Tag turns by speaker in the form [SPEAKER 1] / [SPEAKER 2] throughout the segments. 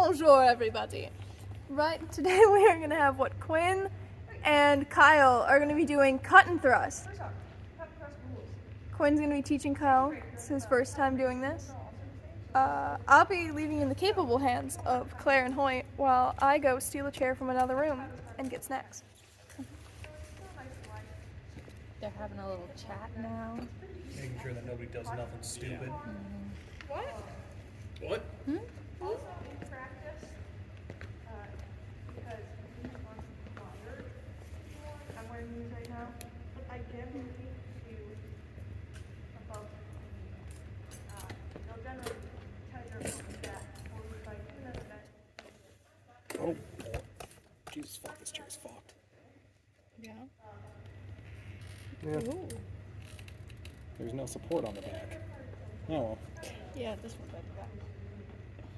[SPEAKER 1] Bonjour, everybody. Right, today we are going to have what Quinn and Kyle are going to be doing cut and thrust. Quinn's going to be teaching Kyle. It's his first time doing this. I'll be leaving in the capable hands of Claire and Hoyt while I go steal a chair from another room and get snacks.
[SPEAKER 2] They're having a little chat now.
[SPEAKER 3] Making sure that nobody does nothing stupid.
[SPEAKER 1] What?
[SPEAKER 3] What?
[SPEAKER 1] Also in practice, because we have lots of water, I'm wearing these right now, but I guarantee you above they'll generally tell your opponent that or we fight in an event.
[SPEAKER 3] Oh, boy. Jesus, fuck, this chair's fucked.
[SPEAKER 2] Yeah.
[SPEAKER 3] Yeah.
[SPEAKER 2] Ooh.
[SPEAKER 3] There's no support on the back. Oh well.
[SPEAKER 2] Yeah, this one's like that.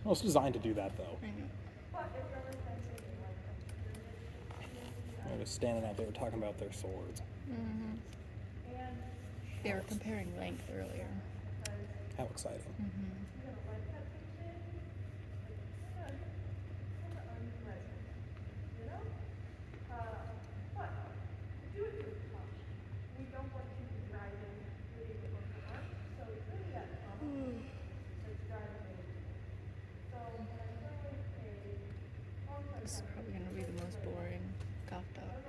[SPEAKER 3] Well, it's designed to do that, though.
[SPEAKER 2] I know.
[SPEAKER 3] They're just standing out there talking about their swords.
[SPEAKER 2] Mm-hmm. They were comparing length earlier.
[SPEAKER 3] How exciting.
[SPEAKER 2] Mm-hmm. This is probably going to be the most boring cocked up.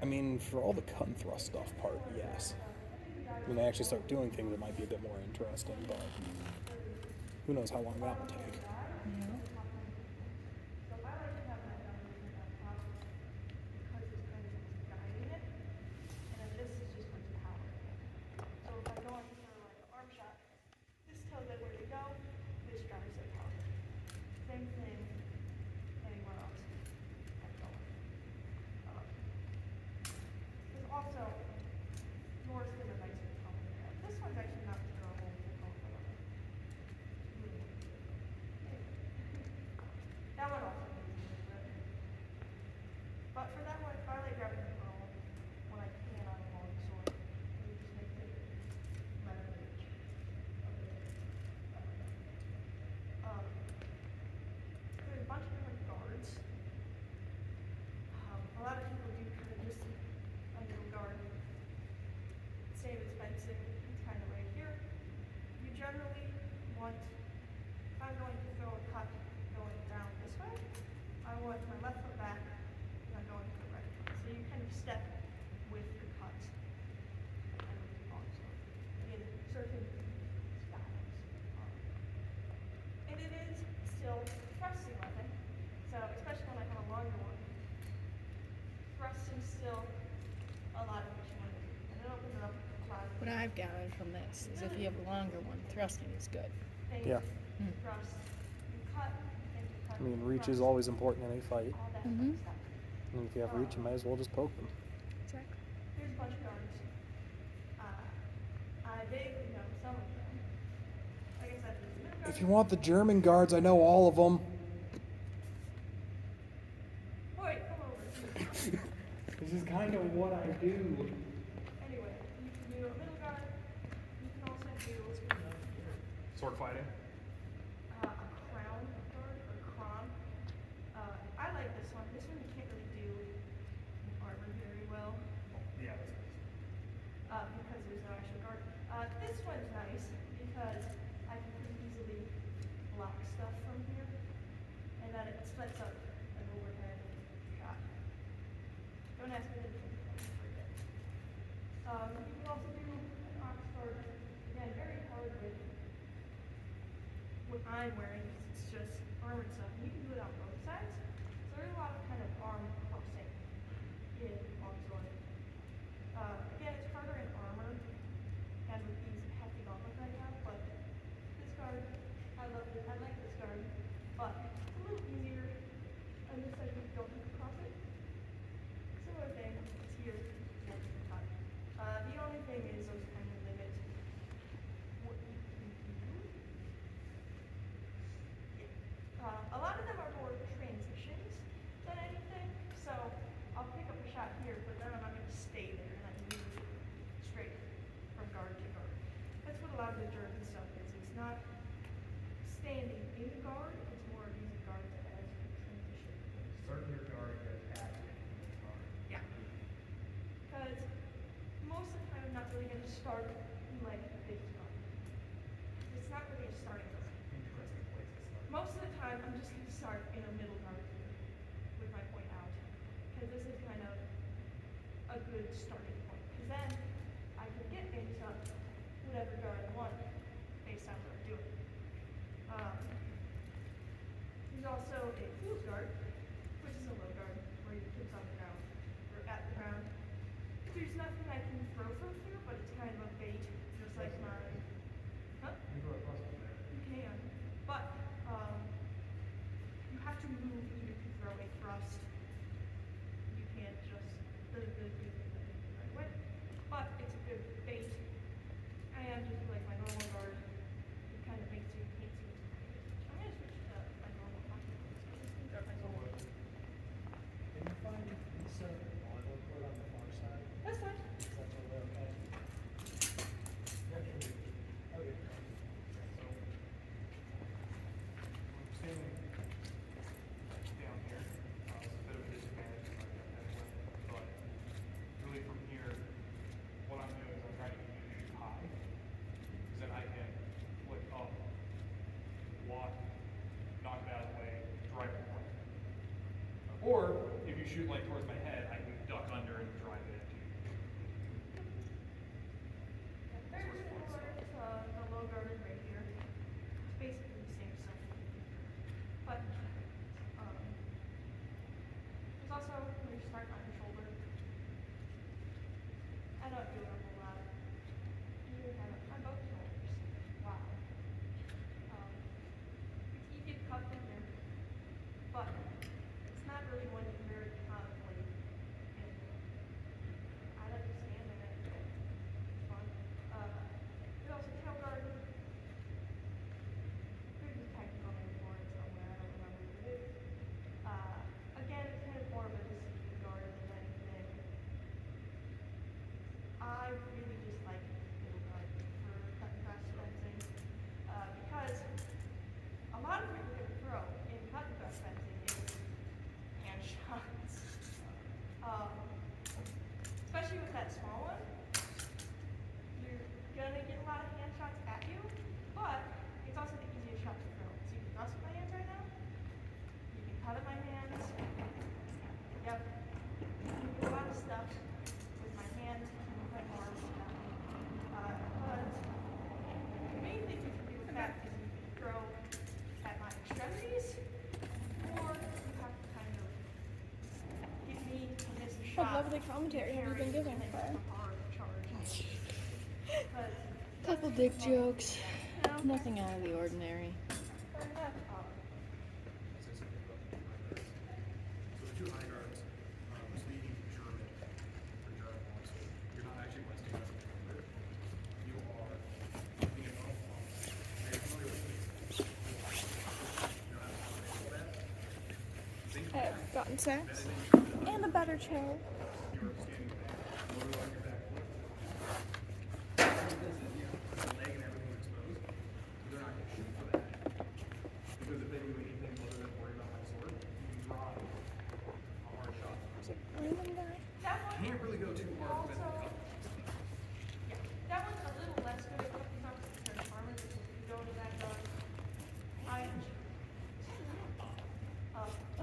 [SPEAKER 3] I mean, for all the cut and thrust stuff part, yes. When they actually start doing things, it might be a bit more interesting, but who knows how long that will take.
[SPEAKER 2] Yeah.
[SPEAKER 1] Same thing anywhere else. There's also yours is a nicer color. This one's actually not durable. That one also needs a little bit. But for that one, I like grabbing the pearl when I can on a long sword. And it just makes it better reach. There's a bunch of different guards. A lot of people do kind of just a middle guard. Same as fencing, it's kind of right here. You generally want, if I'm going to throw a cut going down this way, I want my left foot back and I'm going to the right foot. So you kind of step with your cuts and with your long sword in certain styles. And it is still thrusting weapon, so especially when I have a longer one, thrusting still a lot of what you want to do. And it opens it up a lot of
[SPEAKER 2] What I've gathered from this is if you have a longer one, thrusting is good.
[SPEAKER 1] things.
[SPEAKER 3] Yeah.
[SPEAKER 1] Thrust, you cut, and you cut.
[SPEAKER 3] I mean, reach
[SPEAKER 1] thrust,
[SPEAKER 3] is always important in a fight.
[SPEAKER 1] all that
[SPEAKER 2] Mhm.
[SPEAKER 1] fun stuff.
[SPEAKER 3] And if you have reach, you might as well just poke them.
[SPEAKER 2] Exactly.
[SPEAKER 1] Here's a bunch of guards. I vaguely know some of them. Like I said, there's a middle guard.
[SPEAKER 3] If you want the German guards, I know all of them.
[SPEAKER 1] Boy, come over.
[SPEAKER 3] This is kind of what I do.
[SPEAKER 1] Anyway, you can do a middle guard. You can also do
[SPEAKER 3] Sword fighting?
[SPEAKER 1] a crown guard or cron. I like this one. This one you can't really do armor very well
[SPEAKER 3] Yeah.
[SPEAKER 1] because there's no actual guard. This one's nice because I can pretty easily block stuff from here, and then it splits up an overhead shot. Don't ask me to do it. Forget. You can also do an ox guard. Again, very hard with what I'm wearing because it's just armor and stuff. You can do it on both sides. So there's a lot of kind of arm crossing in longsword. Again, it's harder in armor and with these hefty gauntlets I have, but this guard, I like this guard, but it's a little easier on this side if you don't have to cross it. Similar thing, it's here, and you can cut. The only thing is those kind of limit what you can do. A lot of them are more transitions than anything, so I'll pick up a shot here, but then I'm not going to stay there and I can move straight from guard to guard. That's what a lot of the German stuff is. It's not standing in guard. I'm just going to start in a middle guard here with my point out, because this is kind of a good starting point. Because then I can get into whatever guard I want based on what I'm doing. There's also a fool's guard, which is a low guard where your kid's on the ground or at the ground. There's nothing I can throw from here, but it's kind of a bait, just like my. Huh?
[SPEAKER 4] You go across from there.
[SPEAKER 1] You can, but you have to move either to throw a thrust. You can't just doesn't really do anything right away. But it's a good bait, and just like my normal guard, it kind of makes you can't see what's behind it. I'm gonna switch to my normal pocket. Or my normal.
[SPEAKER 4] Can you find this volleyball court on the far side?
[SPEAKER 1] That's fine.
[SPEAKER 4] Is that totally okay? Yeah, sure. Okay. So, I'm standing down here. It's a bit of a disadvantage if I got that way. But really from here, what I'm doing is I'm trying to get you to shoot high. Because then I can flick up, walk, knock it out of the way, drive it home. Or if you shoot like towards my head, I can duck under and drive it into you.
[SPEAKER 1] Very similar to the low guard and rapier. It's basically the same stuff. But there's also when you start on your shoulder. I don't do it a whole lot. You have it on both shoulders. Wow. It's easy to cut from here, but it's not really one you very commonly. And I like to stand in it. It's fun. There's also tail guard. There's a technical name for it somewhere. I don't remember what it is. Again, it's kind of more of a deceiving guard than anything. I really just like middle guard for cut and pass fencing because a lot of what you're going to throw in cut and pass fencing is hand shots. Especially with that small one, you're going to get a lot of hand shots at you, but it's also the easiest shot to throw. So you can thrust with my hands right now. You can cut at my hands. Yep. You can do a lot of stuff with my hands and with my arms now. But the main thing you can do with that is you can throw at my extremities, or you have to kind of get me to miss the
[SPEAKER 2] What
[SPEAKER 1] shot.
[SPEAKER 2] lovely commentary have you been giving,
[SPEAKER 1] And then
[SPEAKER 2] Claire?
[SPEAKER 1] hard charge. Because
[SPEAKER 2] Couple dick jokes.
[SPEAKER 1] you know,
[SPEAKER 2] Nothing out of the ordinary.
[SPEAKER 1] fair enough.
[SPEAKER 4] Say something about the high guards. So the two high guards, speaking German for German longsword, you're not actually resting up the shoulder. You are looking at both palms. Are you familiar with this? You know how to handle that? Think
[SPEAKER 2] I have gotten sex. And a better chair.
[SPEAKER 4] you are standing back, literally on your back foot. This is, you know, the leg and everything exposed. They're not gonna shoot for that. Because if they do anything other than worry about my sword, you can drive a hard shot.
[SPEAKER 2] Random guy.
[SPEAKER 1] That one
[SPEAKER 4] Can't really go too hard with
[SPEAKER 1] also,
[SPEAKER 4] it.
[SPEAKER 1] yeah, that one's a little less good at cooking stuff because there's armor that if you go to that guard,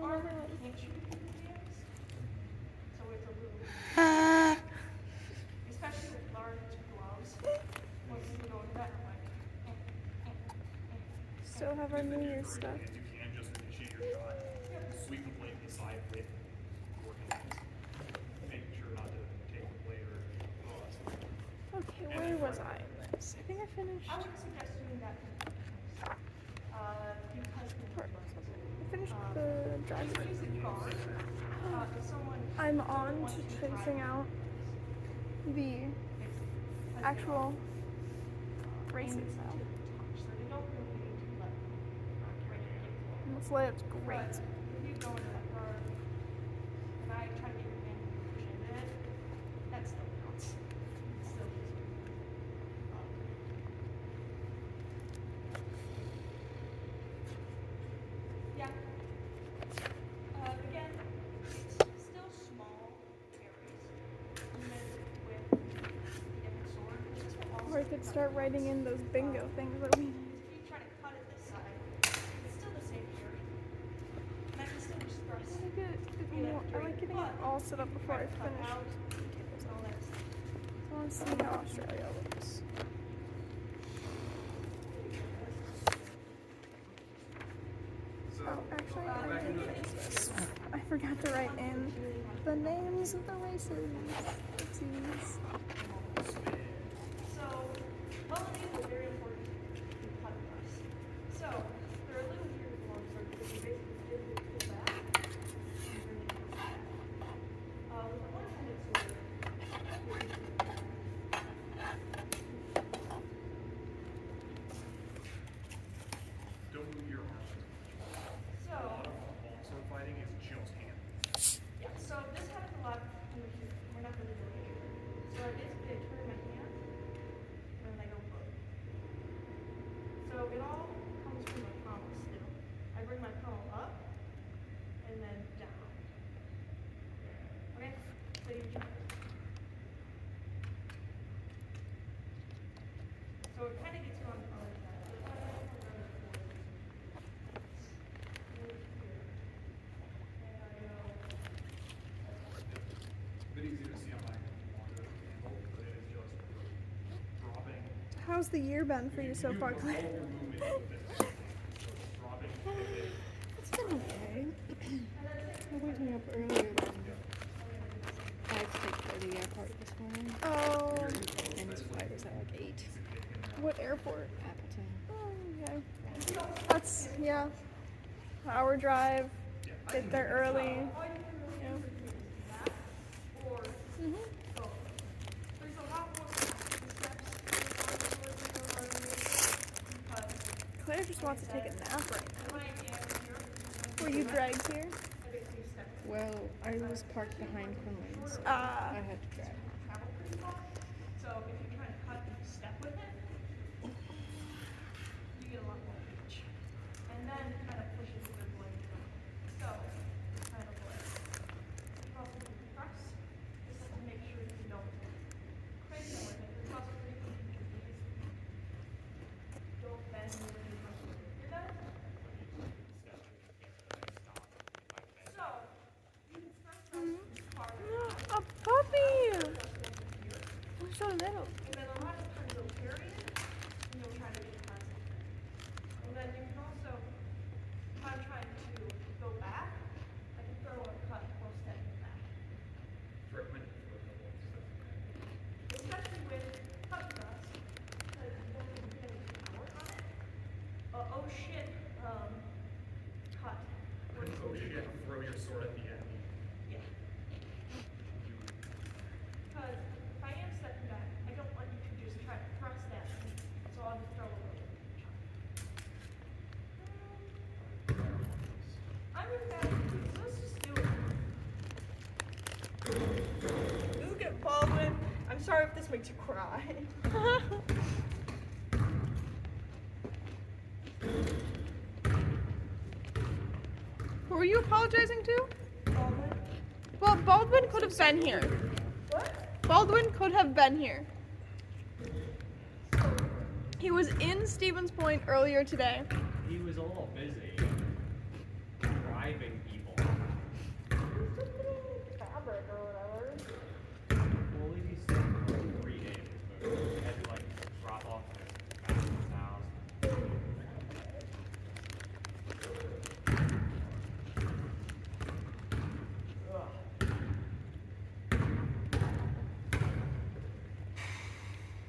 [SPEAKER 1] armor can't shoot through the hands, so it's a little, especially with large gloves. Once you go to that, I'm like,
[SPEAKER 2] Still have our New Year's stuff.
[SPEAKER 4] You can just initiate your shot, sweep the blade aside with your hands, making sure not to take the blade or all that stuff.
[SPEAKER 2] Okay, where was I in this? I think I finished.
[SPEAKER 1] I would suggest doing that because
[SPEAKER 2] I finished the driver.
[SPEAKER 1] using guard, if someone
[SPEAKER 2] I'm on to tracing out the actual races now.
[SPEAKER 1] so they don't really need to let right in.
[SPEAKER 2] This layup's great.
[SPEAKER 1] But if you go into that guard and I try to get your hand to push into it, that still counts. It's still just yeah. Again, it's still small areas, even with different sword. This will also
[SPEAKER 2] Or I could start writing in those bingo things that we.
[SPEAKER 1] if you try to cut it this side, it's still the same area. I like getting it all set up before I finish. I want to see how Australia looks. Oh, actually, I didn't finish this. I forgot to write in the names of the races. Oopsies.
[SPEAKER 4] So,
[SPEAKER 1] Well, these are very important to cut across. So, they're a little weird with longsword because you basically give it pull back and bring it back. With a one-handed sword,
[SPEAKER 4] don't move your arms.
[SPEAKER 1] so,
[SPEAKER 4] A lot of longsword fighting is just hand.
[SPEAKER 1] yeah, so this happens a lot under here. We're not really doing it here. So basically I turn my hand and then I go boom. So it all comes from my pommel still. I bring my pommel up and then down. Okay? So you try it. So it kind of gets you on the other side.
[SPEAKER 4] A bit easier to see on my monitor angle, but it is just dropping.
[SPEAKER 1] How's the year been for you so far,
[SPEAKER 4] You
[SPEAKER 1] Claire?
[SPEAKER 4] control your movement with this. So it's dropping, pivoting.
[SPEAKER 2] It's been okay. I waking up earlier than I had to take the airport this morning.
[SPEAKER 1] Oh,
[SPEAKER 2] And his flight was at like 8.
[SPEAKER 1] what airport?
[SPEAKER 2] Appleton.
[SPEAKER 1] Oh, okay. That's, yeah. Hour drive. Get there early. Yeah. Mm-hmm. Claire just wants to take a nap right now. Were you dragged here?
[SPEAKER 2] Well, I was parked behind Quinlan, so
[SPEAKER 1] Ah.
[SPEAKER 2] I had to drive.
[SPEAKER 1] So if you try to cut and step with it, you get a lot more reach. And then it kind of pushes the blade. So it's kind of like you also do the press just to make sure you don't crank it with it. It's also pretty easy to use. Don't bend when you come to it. You're done? So you can start this part. A puppy! We're so little. And then a lot of times you'll carry it, and you'll try to get past it. And then you can also, if I'm trying to go back, I can throw a cut or step back.
[SPEAKER 4] Recommended for a couple of steps.
[SPEAKER 1] Especially with cut thrust, because you don't really get any power on it. Oh shit, cut.
[SPEAKER 4] Oh shit, throw your sword at the enemy.
[SPEAKER 1] Yeah. Because if I am stepping back, I don't want you to just try to thrust at me, so I'll just throw a little bit. I'm in bad mood, so let's just do it. Look at Baldwin. I'm sorry if this makes you cry. Who are you apologizing to? Baldwin. Well, Baldwin could have been here. What? Baldwin could have been here. He was in Stevens Point earlier today.
[SPEAKER 5] He was a little busy driving people.
[SPEAKER 1] Fabric or whatever.
[SPEAKER 5] Well, he's staying for like 3 days. So he had to like drop off at his house.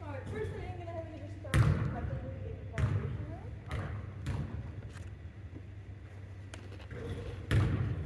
[SPEAKER 1] Alright, first thing I'm gonna have you just start prepping to get the foundation right.
[SPEAKER 5] Okay.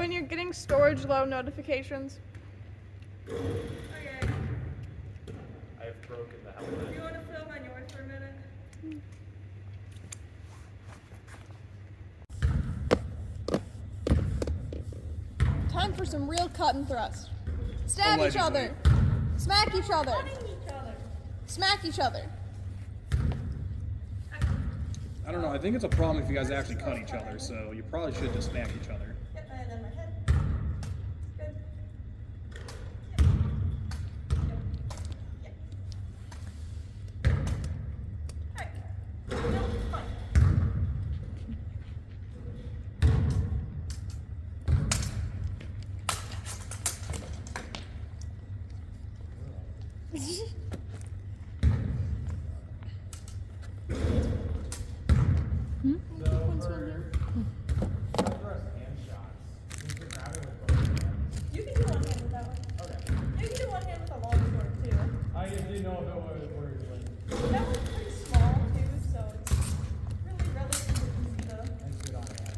[SPEAKER 2] When you're getting storage low notifications.
[SPEAKER 1] Okay.
[SPEAKER 5] I have broken the
[SPEAKER 1] Do
[SPEAKER 5] helmet.
[SPEAKER 1] you want to film on yours for a minute?
[SPEAKER 2] Time for some real cut and thrust. Stab each
[SPEAKER 3] Allegedly.
[SPEAKER 2] other. Smack each other.
[SPEAKER 1] Cutting each other.
[SPEAKER 2] Smack each other.
[SPEAKER 3] I don't know. I think it's a problem if you guys actually cut each other, so you probably should just smack each other.
[SPEAKER 1] Get my hand on my head. Good. Yep. Alright. No, it's fine.
[SPEAKER 5] So for thrust hand shots, since you're grabbing with both hands.
[SPEAKER 1] You can do one hand with that one.
[SPEAKER 5] Okay.
[SPEAKER 1] You can do one hand with a longsword too.
[SPEAKER 5] I just didn't know if it was what you're doing.
[SPEAKER 1] That one's pretty small too, so it's really relatively easy to.
[SPEAKER 5] That's good on that.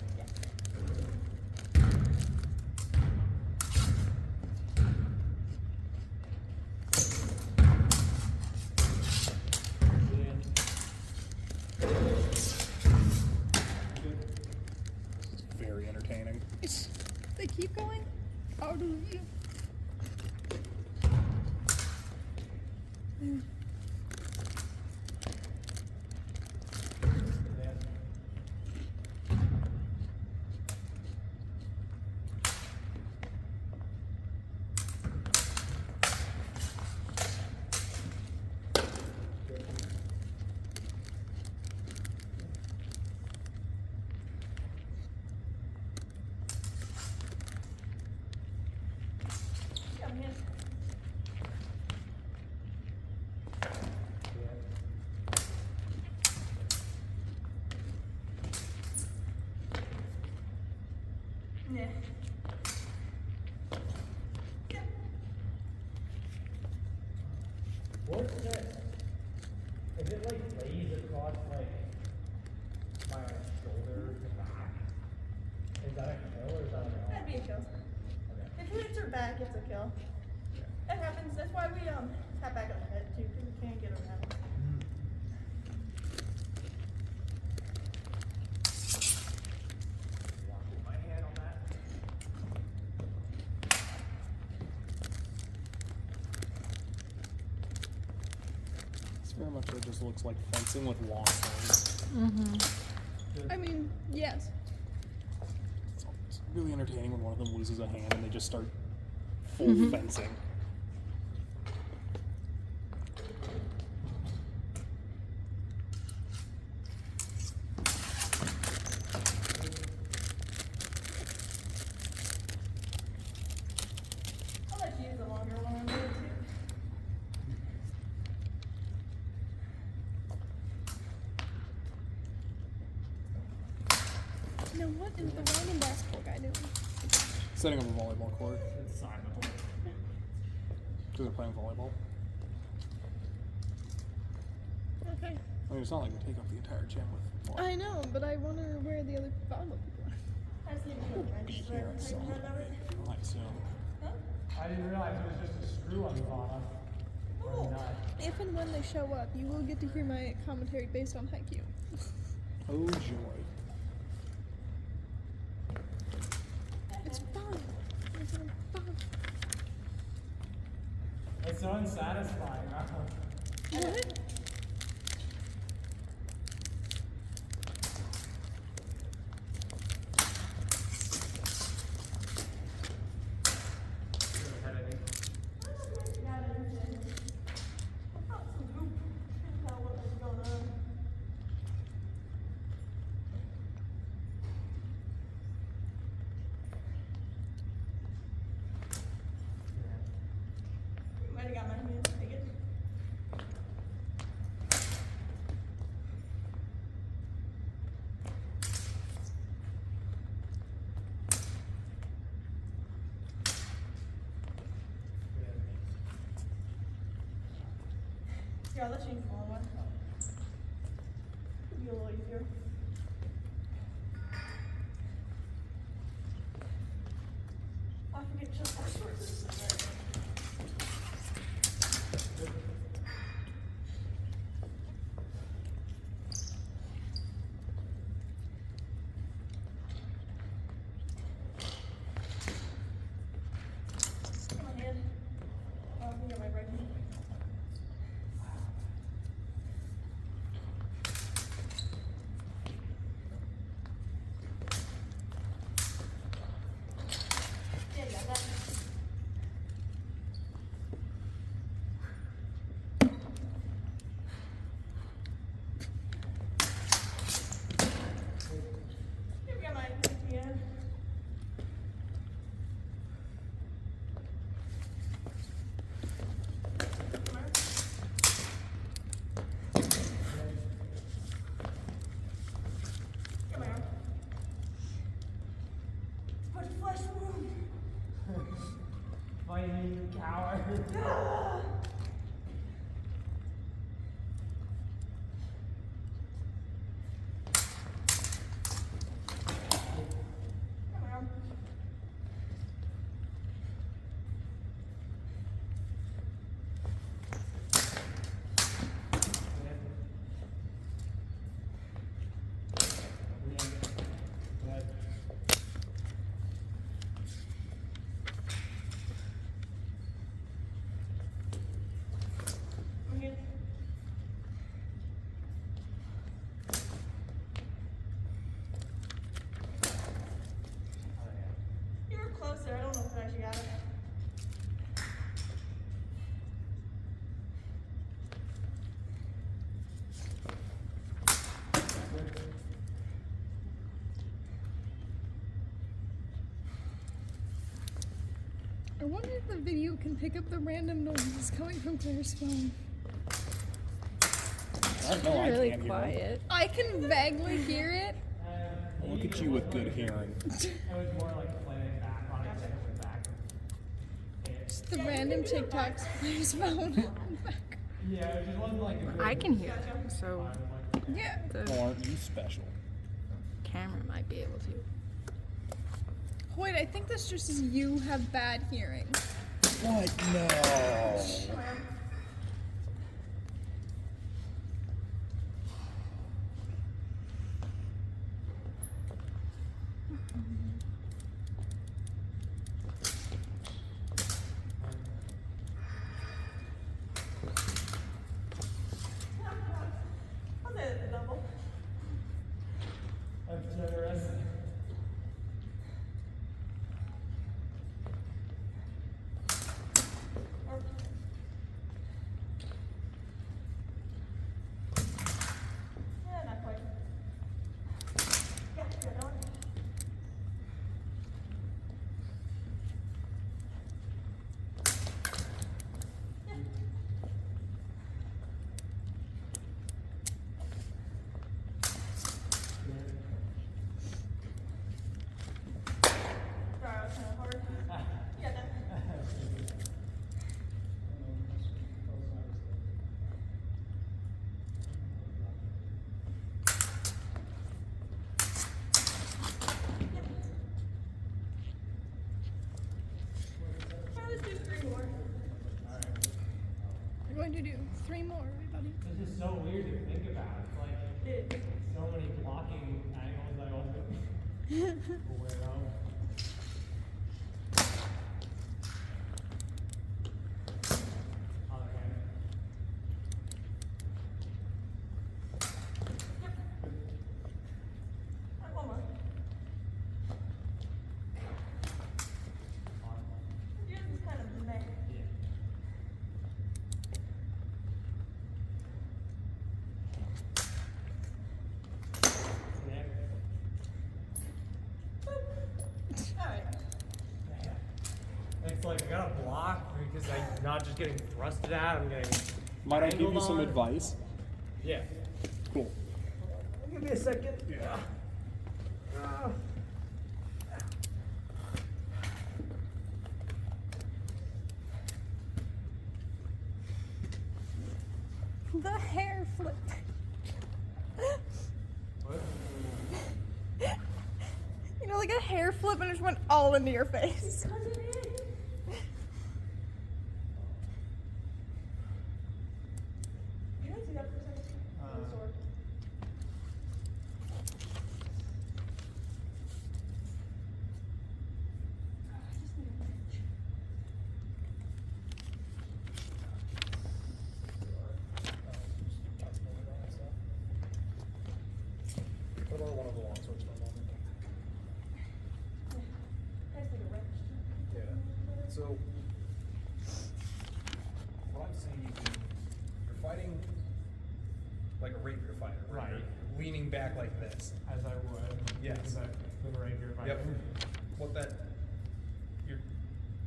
[SPEAKER 3] It's very entertaining.
[SPEAKER 2] They keep going out of you.
[SPEAKER 1] Come here. Yeah. Yeah.
[SPEAKER 5] What's this? Is it like lays across like my shoulder to back? Is that a kill or is that a no?
[SPEAKER 1] That'd be a kill.
[SPEAKER 5] Okay.
[SPEAKER 1] If you hit your back, it's a kill. That happens. That's why we tap back on the head too, because we can't get around.
[SPEAKER 5] Put my hand on that.
[SPEAKER 3] It's very much it just looks like fencing with long swords.
[SPEAKER 2] I mean, yes.
[SPEAKER 3] It's really entertaining when one of them loses a hand and they just start full fencing.
[SPEAKER 1] I'll let you use the longer one on there too.
[SPEAKER 2] Now what is the random basketball guy doing?
[SPEAKER 3] Setting up a volleyball court.
[SPEAKER 5] It's silent.
[SPEAKER 3] Because they're playing volleyball.
[SPEAKER 2] Okay.
[SPEAKER 3] I mean, it's not like we take up the entire gym with
[SPEAKER 2] I know, but I wonder where the other volleyball people are.
[SPEAKER 1] I just need to
[SPEAKER 3] be here, so I assume.
[SPEAKER 1] Huh?
[SPEAKER 5] I didn't realize it was just a screw on the bottom. Or
[SPEAKER 1] Oh.
[SPEAKER 5] not.
[SPEAKER 2] If and when they show up, you will get to hear my commentary based on Haikyuu.
[SPEAKER 3] Oh joy.
[SPEAKER 2] It's fun. It's fun.
[SPEAKER 5] It's so unsatisfying.
[SPEAKER 2] What?
[SPEAKER 1] Might have got my hand. Take it. Here, I'll let you use the long one. It'll be a little easier. get just our sources in there. Come on, Ed. Oh, you got my right hand. Yeah, you got that. Here we got my hand. Come on. Come on. Put a flesh wound.
[SPEAKER 5] Fight me, you coward.
[SPEAKER 1] Ah! Come on. I'm here. You were closer. I don't know if I actually got it.
[SPEAKER 2] I wonder if the video can pick up the random noises coming from Claire's phone.
[SPEAKER 3] I don't know. I
[SPEAKER 2] Really
[SPEAKER 3] can't
[SPEAKER 2] quiet. I can vaguely hear it.
[SPEAKER 3] hear it. Look at you with good hearing.
[SPEAKER 5] It was more like playing back on it than it was back.
[SPEAKER 2] Just the random TikToks from Claire's phone.
[SPEAKER 5] Yeah, it just wasn't like a good.
[SPEAKER 2] I can hear it, so yeah, the
[SPEAKER 3] Aren't you special?
[SPEAKER 2] camera might be able to. Wait, I think that's just as you have bad hearing.
[SPEAKER 3] What? No.
[SPEAKER 1] I'll say it's a double.
[SPEAKER 5] That's generous.
[SPEAKER 1] Or yeah, not quite. Yeah, good on. Yeah. Sorry, I was kind of hard. Yeah, that. Let's do 3 more.
[SPEAKER 2] We're going to do 3 more, everybody.
[SPEAKER 5] This is so weird to think about. It's like
[SPEAKER 1] It,
[SPEAKER 5] so many blocking angles that I wasn't aware of. Other hand.
[SPEAKER 1] one more.
[SPEAKER 5] Arm.
[SPEAKER 1] Yours is kind of meh.
[SPEAKER 5] Yeah. Yeah.
[SPEAKER 1] Alright.
[SPEAKER 5] It's like I gotta block because I'm not just getting thrusted at, I'm getting.
[SPEAKER 3] Might I give you
[SPEAKER 5] angled
[SPEAKER 3] some
[SPEAKER 5] on.
[SPEAKER 3] advice?
[SPEAKER 5] Yeah.
[SPEAKER 3] Cool.
[SPEAKER 5] Give me a second. Yeah.
[SPEAKER 2] The hair flip.
[SPEAKER 5] What?
[SPEAKER 2] You know, like a hair flip and it just went all into your face.
[SPEAKER 1] Because it is.
[SPEAKER 3] So, what I'm saying you do, you're fighting like a rapier fighter, right?
[SPEAKER 4] Right.
[SPEAKER 3] Leaning back like this.
[SPEAKER 4] As I would.
[SPEAKER 3] Yes.
[SPEAKER 4] With a rapier fighter.
[SPEAKER 3] Yep. What that,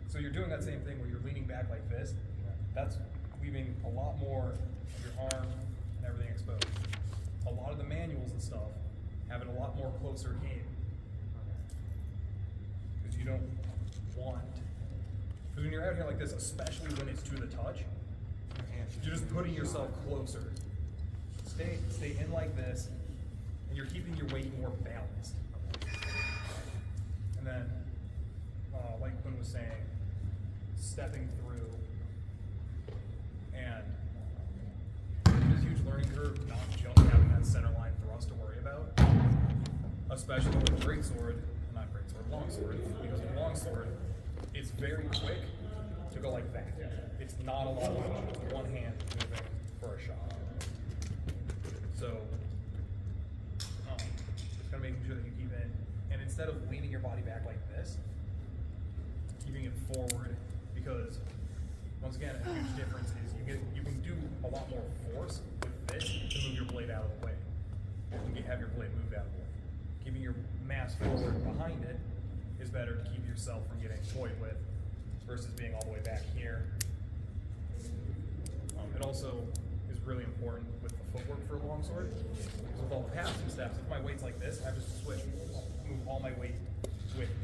[SPEAKER 3] so you're doing that same thing where you're leaning back like this. That's leaving a lot more of your arm and everything exposed. A lot of the manuals and stuff have it a lot more closer in. Because you don't want, because when you're out here like this, especially when it's to the touch, you're just putting yourself closer. Stay in like this, and you're keeping your weight more balanced. And then, like Quinn was saying, stepping through, and there's a huge learning curve, not just having that center line thrust to worry about, especially with a longsword, because with longsword, it's very quick to go like that. It's not a lot of motion, it's one hand moving for a shot. So, just kind of making sure that you keep in, and instead of leaning your body back like this, keeping it forward, because once again, a huge difference is you can do a lot more force with this to move your blade out of the way. You can have your blade moved out of the way. Keeping your mass forward behind it is better to keep yourself from getting toyed with versus being all the way back here. It also is really important with the footwork for a longsword. Because with all the passing steps, if my weight's like this, I just switch, move all my weight with me.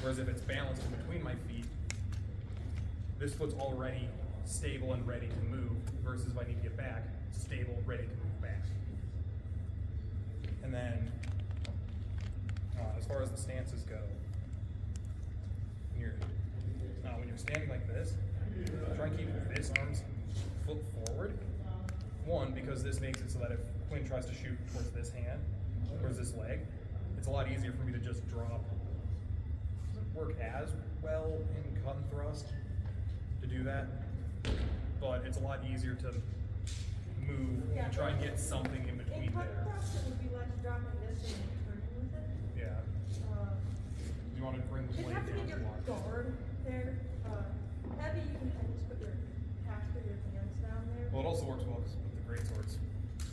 [SPEAKER 3] Whereas if it's balanced in between my feet, this foot's already stable and ready to move, versus if I need to get back, stable, ready to move back. And then, as far as the stances go, when you're standing like this, try and keep this arm's foot forward. One, because this makes it so that if Quinn tries to shoot towards this hand, towards this leg, it's a lot easier for me to just drop. It doesn't work as well in cut and thrust to do that, but it's a lot easier to move and try and get something in between
[SPEAKER 1] In cut
[SPEAKER 3] there.
[SPEAKER 1] thrust, it would be less dropping this and turning with it.
[SPEAKER 3] Yeah. You want to bring the
[SPEAKER 1] You
[SPEAKER 3] blade
[SPEAKER 1] have to
[SPEAKER 3] down
[SPEAKER 1] get your
[SPEAKER 3] to watch.
[SPEAKER 1] guard there. Heavy, you can kind of just put your half of your hands down there.
[SPEAKER 3] Well, it also works well because with the great swords,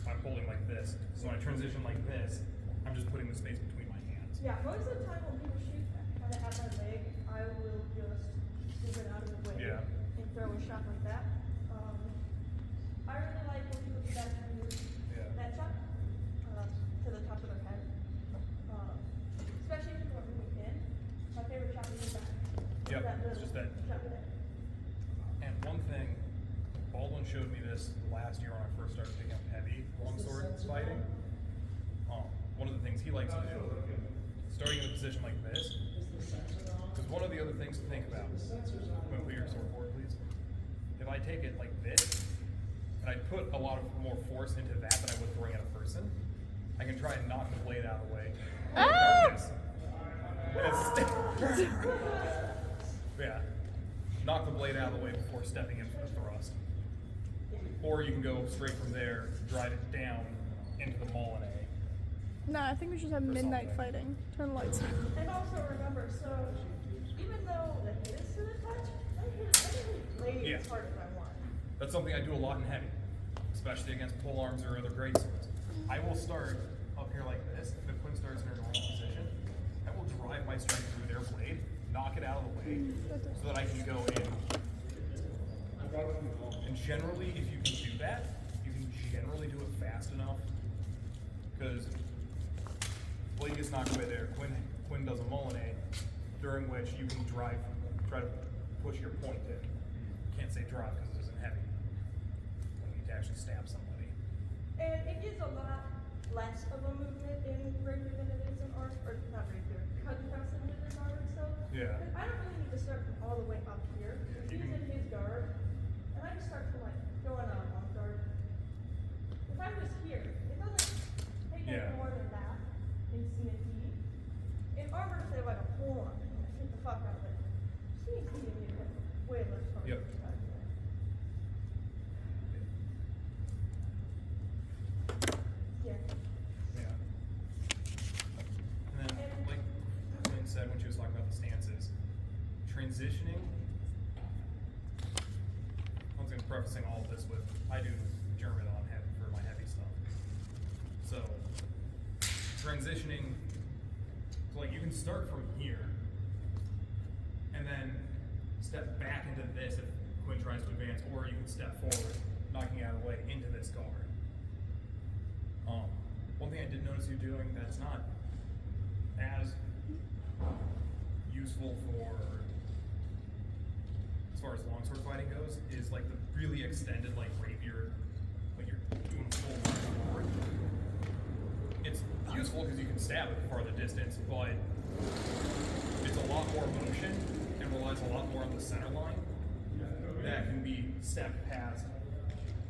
[SPEAKER 3] I'm holding like this. So when I transition like this, I'm just putting the space between my hands.
[SPEAKER 1] Yeah, most of the time when people shoot kind of at my leg, I will just move it out of the way
[SPEAKER 3] Yeah.
[SPEAKER 1] and throw a shot like that. I really like when people do that kind of that shot to the top of their head. Especially if people are moving in. My favorite shot is that.
[SPEAKER 3] Yep,
[SPEAKER 1] That
[SPEAKER 3] it's
[SPEAKER 1] little
[SPEAKER 3] just that.
[SPEAKER 1] shot there.
[SPEAKER 3] And one thing, Baldwin showed me this last year when I first started picking up heavy longsword fighting. One of the things he likes to do, starting in a position like this, because one of the other things to think about, put your sword forward please. If I take it like this, and I put a lot of more force into that than I would throwing at a person, I can try and knock the blade out of the way. Yeah. Knock the blade out of the way before stepping in for the thrust. Or you can go straight from there, drive it down into the Molinet.
[SPEAKER 2] Nah, I think we should have midnight fighting. Turn the lights on.
[SPEAKER 1] And also remember, so even though the hit is to the touch, I can blade
[SPEAKER 3] Yeah.
[SPEAKER 1] as hard as I want.
[SPEAKER 3] That's something I do a lot in heavy, especially against pole arms or other great swords. I will start up here like this. If Quinn starts in her normal position, I will drive my strike through their blade, knock it out of the way, so that I can go in. And generally, if you can do that, you can generally do it fast enough, because blade gets knocked away there. Quinn does a Molinet, during which you can try to push your point in. Can't say drive because it isn't heavy. You need to actually stab somebody.
[SPEAKER 1] And it is a lot less of a movement in rapier than it is in arm, or not rapier, cut thrust than it is in arm itself.
[SPEAKER 3] Yeah.
[SPEAKER 1] But I don't really need to start from all the way up here. He's in his guard, and I just start from like going on guard. If I'm just here, it doesn't take any
[SPEAKER 3] Yeah.
[SPEAKER 1] more than that in CNT. In armor, if they have like a forearm, hit the fuck out of it. CNT, you need to way less fun.
[SPEAKER 3] Yep.
[SPEAKER 1] Yeah.
[SPEAKER 3] Yeah. And then, like Quinn said when she was talking about the stances, transitioning I do German on heavy for my heavy stuff. So transitioning, so like you can start from here and then step back into this if Quinn tries to advance, or you can step forward, knocking out of the way into this guard. One thing I did notice you doing that's not as useful for as far as longsword fighting goes is like the really extended like rapier, like you're doing full march forward. It's useful because you can stab at a farther distance, but it's a lot more motion and relies a lot more on the center line that can be stepped past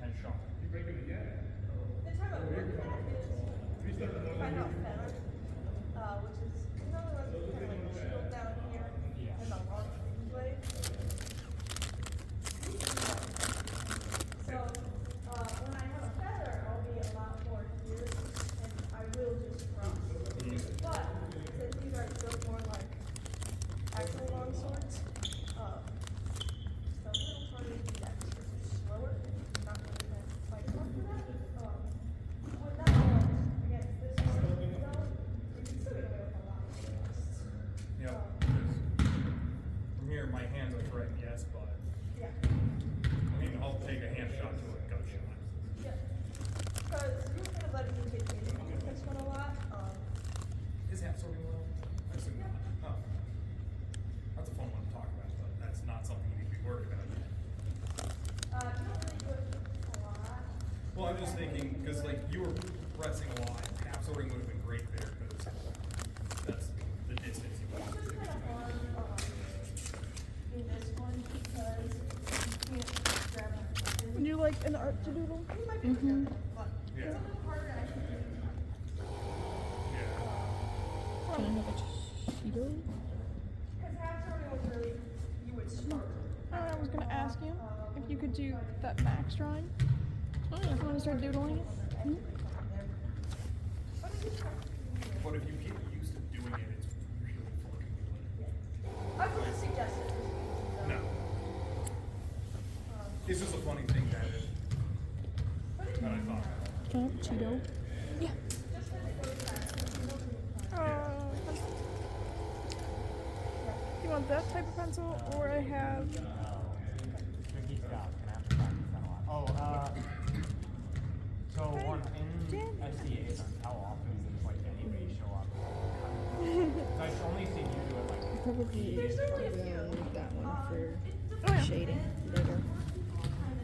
[SPEAKER 3] and shot.
[SPEAKER 1] The time I'm looking at is find out feather, which is another one that's kind of like shield down here and the long blade. So when I have a feather, I'll be a lot more here, and I will just thrust. But since these are built more like actual long swords, it's a little harder to do that because they're slower. Not really gonna fight hard for that. With that one, against this one, though, you can still get away with a lot of thrusts.
[SPEAKER 3] Yeah, because from here my hands are threatened, yes, but
[SPEAKER 1] Yeah.
[SPEAKER 3] I mean I'll take a hand shot to a gut shot.
[SPEAKER 1] Yeah. Because you were kind of letting me get into this one a lot.
[SPEAKER 3] Is half sorting well? I assume not. Oh. That's a fun one to talk about, but that's not something you need to be worried about yet.
[SPEAKER 1] You don't really do it a lot.
[SPEAKER 3] Well, I'm just thinking, because like you were pressing a lot, half sorting would have been great there, because that's the distance you want.
[SPEAKER 1] It's just kind of hard in this one because you can't grab my weapon.
[SPEAKER 2] Would you like an art to doodle?
[SPEAKER 1] You might be able to grab it, but
[SPEAKER 3] Yeah.
[SPEAKER 1] it's a little harder I think.
[SPEAKER 3] Yeah.
[SPEAKER 2] Can I have a Cheeto?
[SPEAKER 1] Because half sorting was really, you would start.
[SPEAKER 2] I was gonna ask you if you could do that max drawing. Oh, yeah. Want to start doodling it? Hmm?
[SPEAKER 3] But if you get used to doing it, it's really fucking good.
[SPEAKER 1] I wouldn't suggest it.
[SPEAKER 3] No. It's just a funny thing that I thought about.
[SPEAKER 2] Can I have a Cheeto? Yeah. Do you want that type of pencil, or I have?
[SPEAKER 5] Tricky stuff. Gonna have to practice that a lot. So one in SCAs, how often does like anybody show up? So I've only seen you do it like.
[SPEAKER 2] Probably
[SPEAKER 1] There's really a few.
[SPEAKER 2] that one
[SPEAKER 1] It
[SPEAKER 2] for
[SPEAKER 1] depends.
[SPEAKER 2] shading later.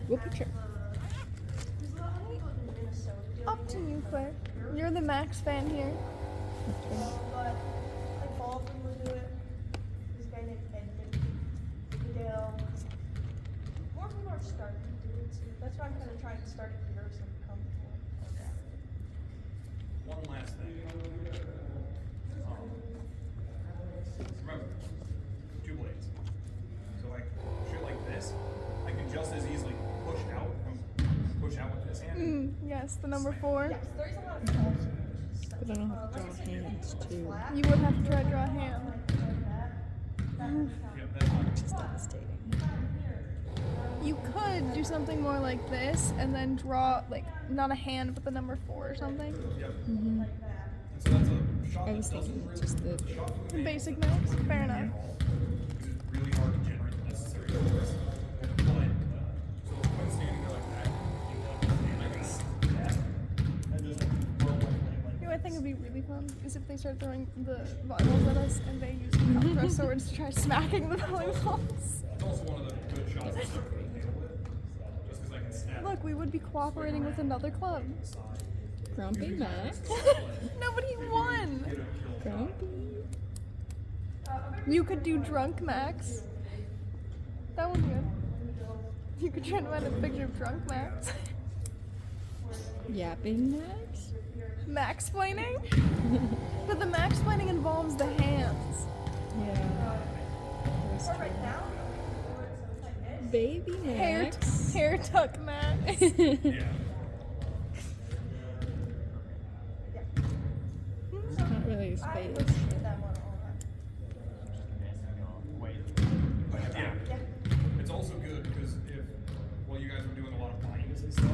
[SPEAKER 2] What picture?
[SPEAKER 1] There's a lot of people in Minnesota doing
[SPEAKER 2] Up to
[SPEAKER 1] it,
[SPEAKER 2] you,
[SPEAKER 1] but
[SPEAKER 2] Claire.
[SPEAKER 1] here,
[SPEAKER 2] You're the Max fan here.
[SPEAKER 1] but like Baldwin would do it. This guy named Edmund. More people are starting to do it too. That's why I'm kind of trying to start it here so it becomes more organic.
[SPEAKER 3] One last thing. Remember, 2 blades. So if I shoot like this, I can just as easily push out with this hand.
[SPEAKER 2] Yes, the number 4.
[SPEAKER 1] Yes, there's a lot of calls.
[SPEAKER 2] But I don't have to
[SPEAKER 1] Like I
[SPEAKER 2] draw
[SPEAKER 1] said, you can
[SPEAKER 2] hands,
[SPEAKER 1] do it
[SPEAKER 2] too.
[SPEAKER 1] flat.
[SPEAKER 2] You would have to try to draw a hand.
[SPEAKER 1] Like that. That would sound
[SPEAKER 3] Yep, that's fine.
[SPEAKER 2] Just devastating.
[SPEAKER 1] here.
[SPEAKER 2] You could do something more like this and then draw, like, not a hand, but the number 4 or something.
[SPEAKER 3] Yep.
[SPEAKER 1] Like that.
[SPEAKER 3] And so that's a shot
[SPEAKER 2] I
[SPEAKER 3] that
[SPEAKER 2] was
[SPEAKER 3] doesn't
[SPEAKER 2] thinking
[SPEAKER 3] really
[SPEAKER 2] just the
[SPEAKER 3] shot from the main
[SPEAKER 2] basic max. Fair enough.
[SPEAKER 3] at all. Because it's really hard to generate the necessary force. But so when standing there like that, you can like that, and just roll like
[SPEAKER 2] You know, I think would be really fun is if they start throwing the volleyballs at us and they use compress swords to try smacking the volleyballs.
[SPEAKER 3] It's also one of the good shots that I'm going to deal with. Just because I can snap.
[SPEAKER 2] Look, we would be cooperating with another club.
[SPEAKER 6] Grumpy Max.
[SPEAKER 2] Nobody won.
[SPEAKER 6] Grumpy.
[SPEAKER 2] You could do drunk Max. That would be good. You could try to find a picture of drunk Max.
[SPEAKER 6] Yapping Max.
[SPEAKER 2] Max-plaining? But the Max-plaining involves the hands.
[SPEAKER 6] Yeah.
[SPEAKER 1] Or right now, it's like this.
[SPEAKER 6] Baby Max.
[SPEAKER 2] Hair tuck Max.
[SPEAKER 3] Yeah.
[SPEAKER 6] It's not really his
[SPEAKER 1] I
[SPEAKER 6] face.
[SPEAKER 1] would do that one all
[SPEAKER 3] But yeah.
[SPEAKER 1] the time. Yeah.
[SPEAKER 3] It's also good because if, well, you guys were doing a lot of binds and stuff,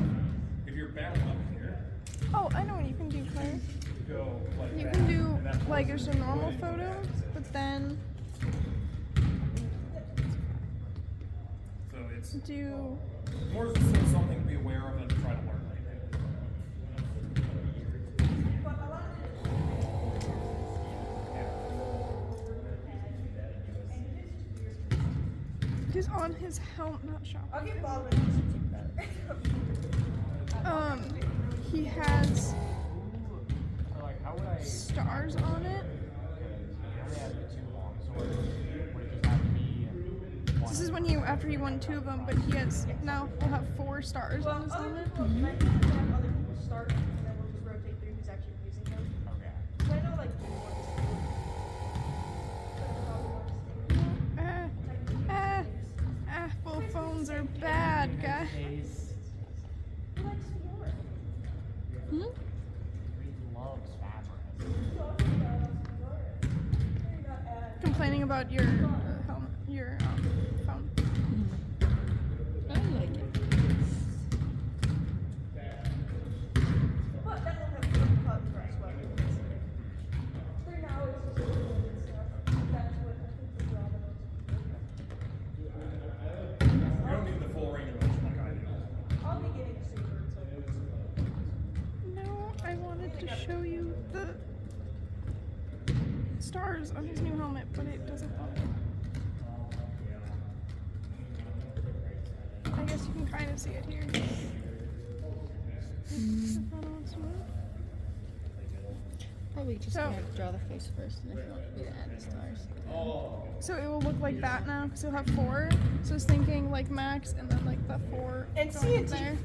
[SPEAKER 3] bound up here.
[SPEAKER 2] Oh, I know what you can do, Claire.
[SPEAKER 3] Go like
[SPEAKER 2] You
[SPEAKER 3] that.
[SPEAKER 2] can do
[SPEAKER 3] and that
[SPEAKER 2] like
[SPEAKER 3] forces
[SPEAKER 2] just a
[SPEAKER 3] you to
[SPEAKER 2] normal
[SPEAKER 3] put it
[SPEAKER 2] photo,
[SPEAKER 3] back.
[SPEAKER 2] but then
[SPEAKER 3] So it's
[SPEAKER 2] do.
[SPEAKER 3] more so something to be aware of and to try to learn later.
[SPEAKER 2] He's on his helmet, not shop.
[SPEAKER 1] I'll get Baldwin.
[SPEAKER 2] He has
[SPEAKER 5] So like, how would I?
[SPEAKER 2] stars on it.
[SPEAKER 5] I only have the 2 longswords. Would it just have to be one?
[SPEAKER 2] This is when you, after he won 2 of them, but he has, now he'll have 4 stars on
[SPEAKER 1] Well,
[SPEAKER 2] his
[SPEAKER 1] other
[SPEAKER 2] helmet.
[SPEAKER 1] people, I think we have other people start, and then we'll just rotate through who's actually using them.
[SPEAKER 5] Okay.
[SPEAKER 1] So I know, like, people want to stay.
[SPEAKER 2] Apple phones are bad, guys.
[SPEAKER 5] Case.
[SPEAKER 1] Who likes Fiora?
[SPEAKER 2] Hmm?
[SPEAKER 5] Reed loves fabric.
[SPEAKER 2] Complaining about your helmet, your phone.
[SPEAKER 6] I like it.
[SPEAKER 1] But that will have good cotton for us, well. For now, it's just wool and stuff. That's what I think the job
[SPEAKER 3] You don't need the full range of motion like I do.
[SPEAKER 1] I'll be getting a super, so.
[SPEAKER 2] No, I wanted to show you the stars on his new helmet, but it doesn't look. I guess you can kind of see it here.
[SPEAKER 6] Probably just
[SPEAKER 2] So-
[SPEAKER 6] gonna draw the face first, and if you want me to add the stars.
[SPEAKER 2] So it will look like that now, because it'll have 4. So I was thinking like max, and then like the 4
[SPEAKER 1] And
[SPEAKER 2] going up
[SPEAKER 1] CNT,
[SPEAKER 2] there.
[SPEAKER 1] it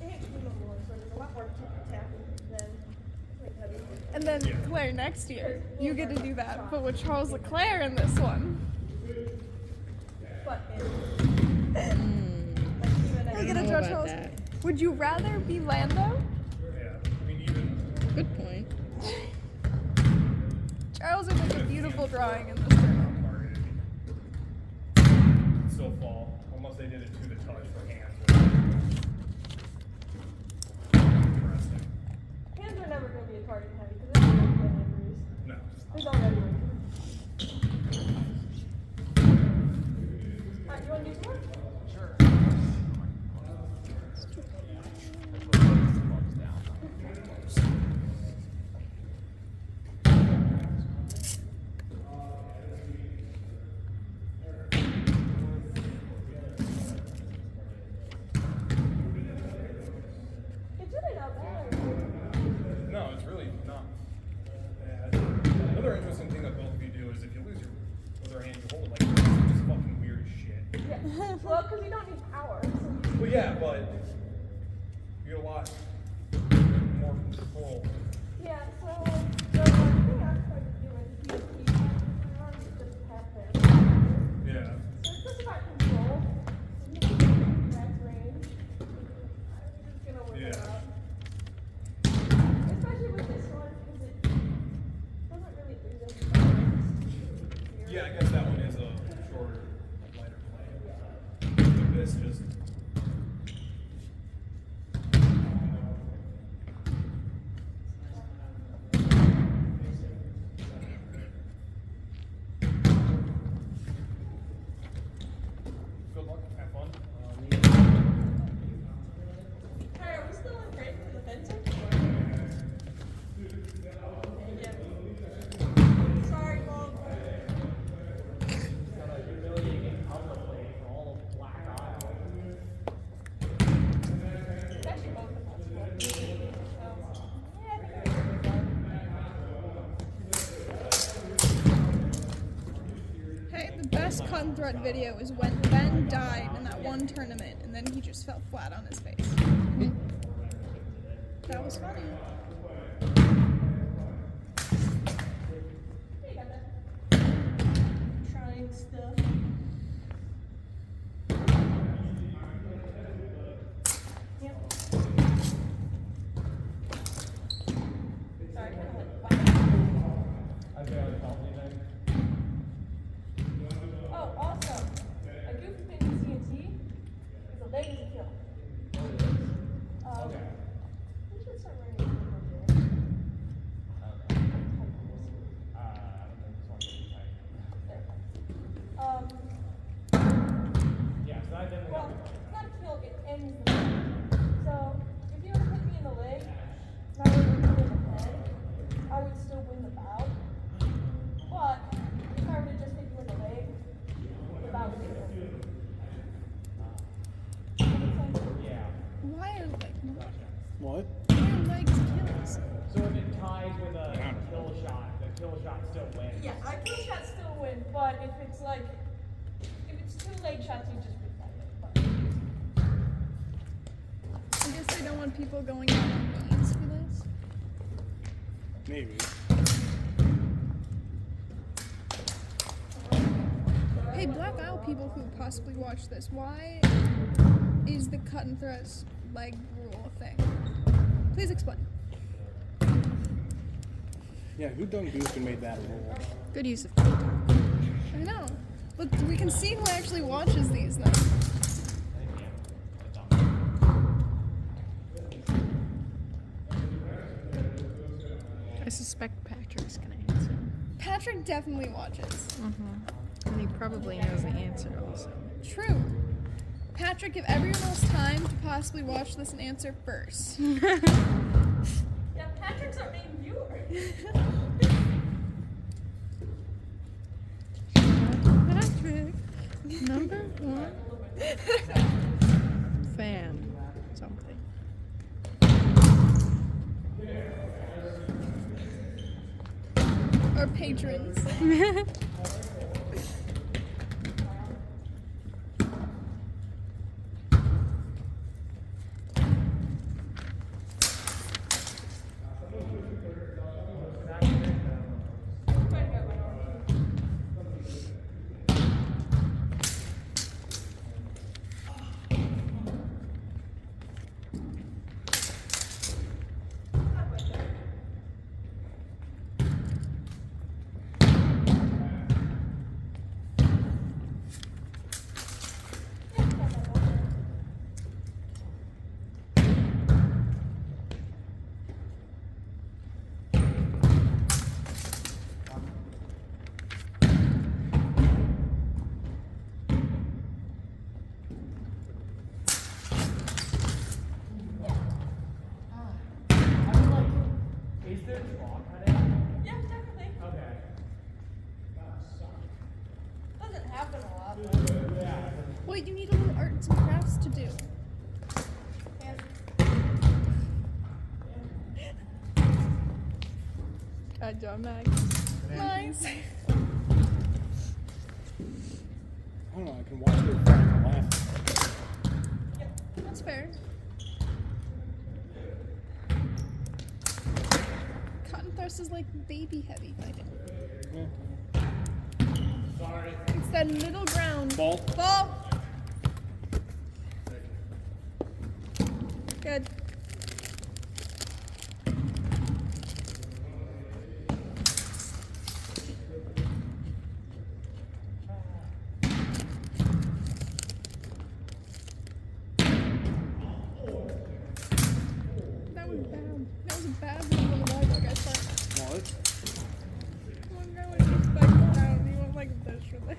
[SPEAKER 1] ain't cleanable, so there's a lot more tapping than like heavy.
[SPEAKER 2] And then Claire next year, you get to do that, but with Charles Leclerc in this one.
[SPEAKER 1] But
[SPEAKER 6] Hmm.
[SPEAKER 2] We're gonna
[SPEAKER 6] know
[SPEAKER 2] draw
[SPEAKER 6] about
[SPEAKER 2] Charles.
[SPEAKER 6] that.
[SPEAKER 2] Would you rather be Lando?
[SPEAKER 3] Yeah. I mean, even
[SPEAKER 6] Good point.
[SPEAKER 2] Charles would make a beautiful drawing in this journal.
[SPEAKER 3] targeted, it'd still fall unless they did it to the touch for hands. Interesting.
[SPEAKER 1] hands are never going to be a target heavy because there's no injuries.
[SPEAKER 3] No.
[SPEAKER 1] There's already one. Alright, you want to do some more?
[SPEAKER 5] Sure.
[SPEAKER 1] It's really not bad.
[SPEAKER 3] No, it's really not bad. Another interesting thing that both of you do is if you lose your other hand, you hold it like this. It's just fucking weird as shit.
[SPEAKER 1] Yeah. Well, because you don't need power. So
[SPEAKER 3] Well, yeah, but you get a lot more control.
[SPEAKER 1] yeah, so the thing I tried to do is just tap there.
[SPEAKER 3] Yeah.
[SPEAKER 1] So it's just about control. That's range. I'm just gonna work it
[SPEAKER 3] Yeah.
[SPEAKER 1] out. Especially with this one, because it doesn't really lose any power.
[SPEAKER 3] Yeah, I guess that one is a shorter, lighter blade. But this just. Good luck. Have fun.
[SPEAKER 1] Hey, are we still in grade for the fencing? Yeah. Sorry, Mom. It's actually both of us. Yeah, I think
[SPEAKER 2] Hey, the best cut thread video is when Ben died in that one tournament, and then he just fell flat on his face. That was funny.
[SPEAKER 1] you got that. Trying stuff. Yep. Sorry, kind of like oh, awesome. A goofy thing with CNC is a leg is a kill.
[SPEAKER 5] kill shot still wins.
[SPEAKER 1] Yeah, my kill shots still win, but if it's like, if it's 2 leg shots, you just replay it. But
[SPEAKER 2] I guess they don't want people going out on knees for this.
[SPEAKER 3] Maybe.
[SPEAKER 2] Hey, Black Isle people who possibly watch this, why is the cut and thrust leg rule a thing? Please explain.
[SPEAKER 3] Yeah, who done goofed and made that rule?
[SPEAKER 6] Good use of TikTok.
[SPEAKER 2] I know. Look, we can see who actually watches these things.
[SPEAKER 6] I suspect Patrick's gonna answer.
[SPEAKER 2] Patrick definitely watches.
[SPEAKER 6] Mm-hmm. And he probably knows the answer also.
[SPEAKER 2] True. Patrick, give everyone else time to possibly watch this and answer first.
[SPEAKER 1] yeah, Patrick's our main viewer.
[SPEAKER 6] Patrick, number 1 fan. Something.
[SPEAKER 2] Or patrons.
[SPEAKER 5] Is there draw cutting?
[SPEAKER 1] Yeah, definitely.
[SPEAKER 5] Okay.
[SPEAKER 1] Doesn't happen a lot.
[SPEAKER 2] Wait, you need a little arts and crafts to do.
[SPEAKER 6] Good job, Mag.
[SPEAKER 2] Nice.
[SPEAKER 3] I don't know, I can watch their friend laugh.
[SPEAKER 2] That's fair. Cut and thrust is like baby heavy fighting.
[SPEAKER 3] Yeah.
[SPEAKER 2] It's that middle ground.
[SPEAKER 3] Ball.
[SPEAKER 2] Ball. Good. That was bad. That was a bad one on the Bible, guys. Sorry.
[SPEAKER 3] What?
[SPEAKER 2] One guy was just back down. He went like this for this.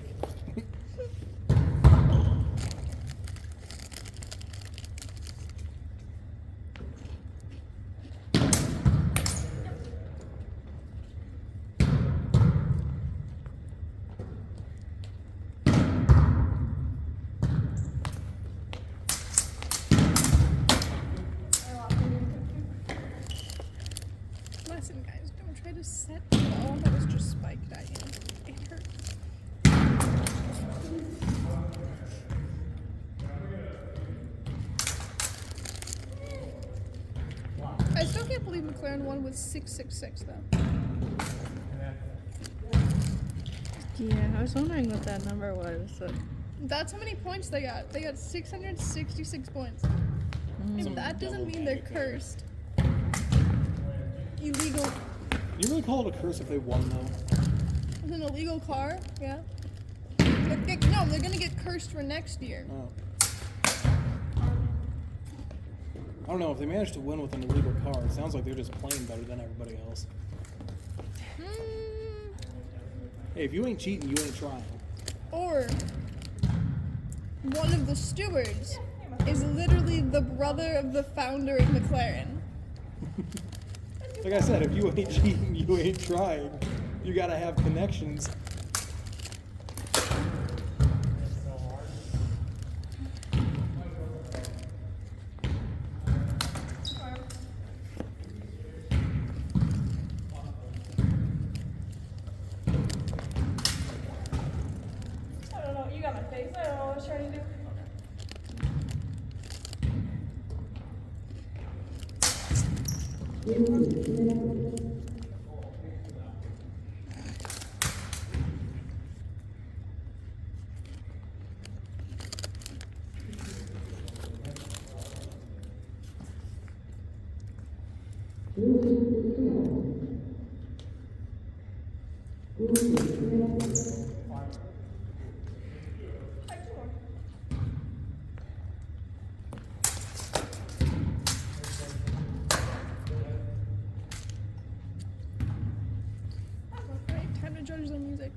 [SPEAKER 2] Listen, guys, don't try to set the ball that was just spiked at you. It hurts. I still can't believe McLaren won with 666 though.
[SPEAKER 6] Yeah, I was wondering what that number was. So.
[SPEAKER 2] That's how many points they got. They got 666 points. If
[SPEAKER 3] Some
[SPEAKER 2] that doesn't
[SPEAKER 3] double
[SPEAKER 2] mean they're
[SPEAKER 3] magic there.
[SPEAKER 2] cursed. Illegal.
[SPEAKER 3] You really call it a curse if they won though?
[SPEAKER 2] With an illegal car? Yeah. No, they're gonna get cursed for next year.
[SPEAKER 3] Oh. I don't know, if they manage to win with an illegal car, it sounds like they're just playing better than everybody else. Hey, if you ain't cheating, you ain't trying.
[SPEAKER 2] Or one of the stewards is literally the brother of the founder of McLaren.
[SPEAKER 3] Like I said, if you ain't cheating, you ain't trying. You gotta have connections.
[SPEAKER 2] Alright, time to judge the music.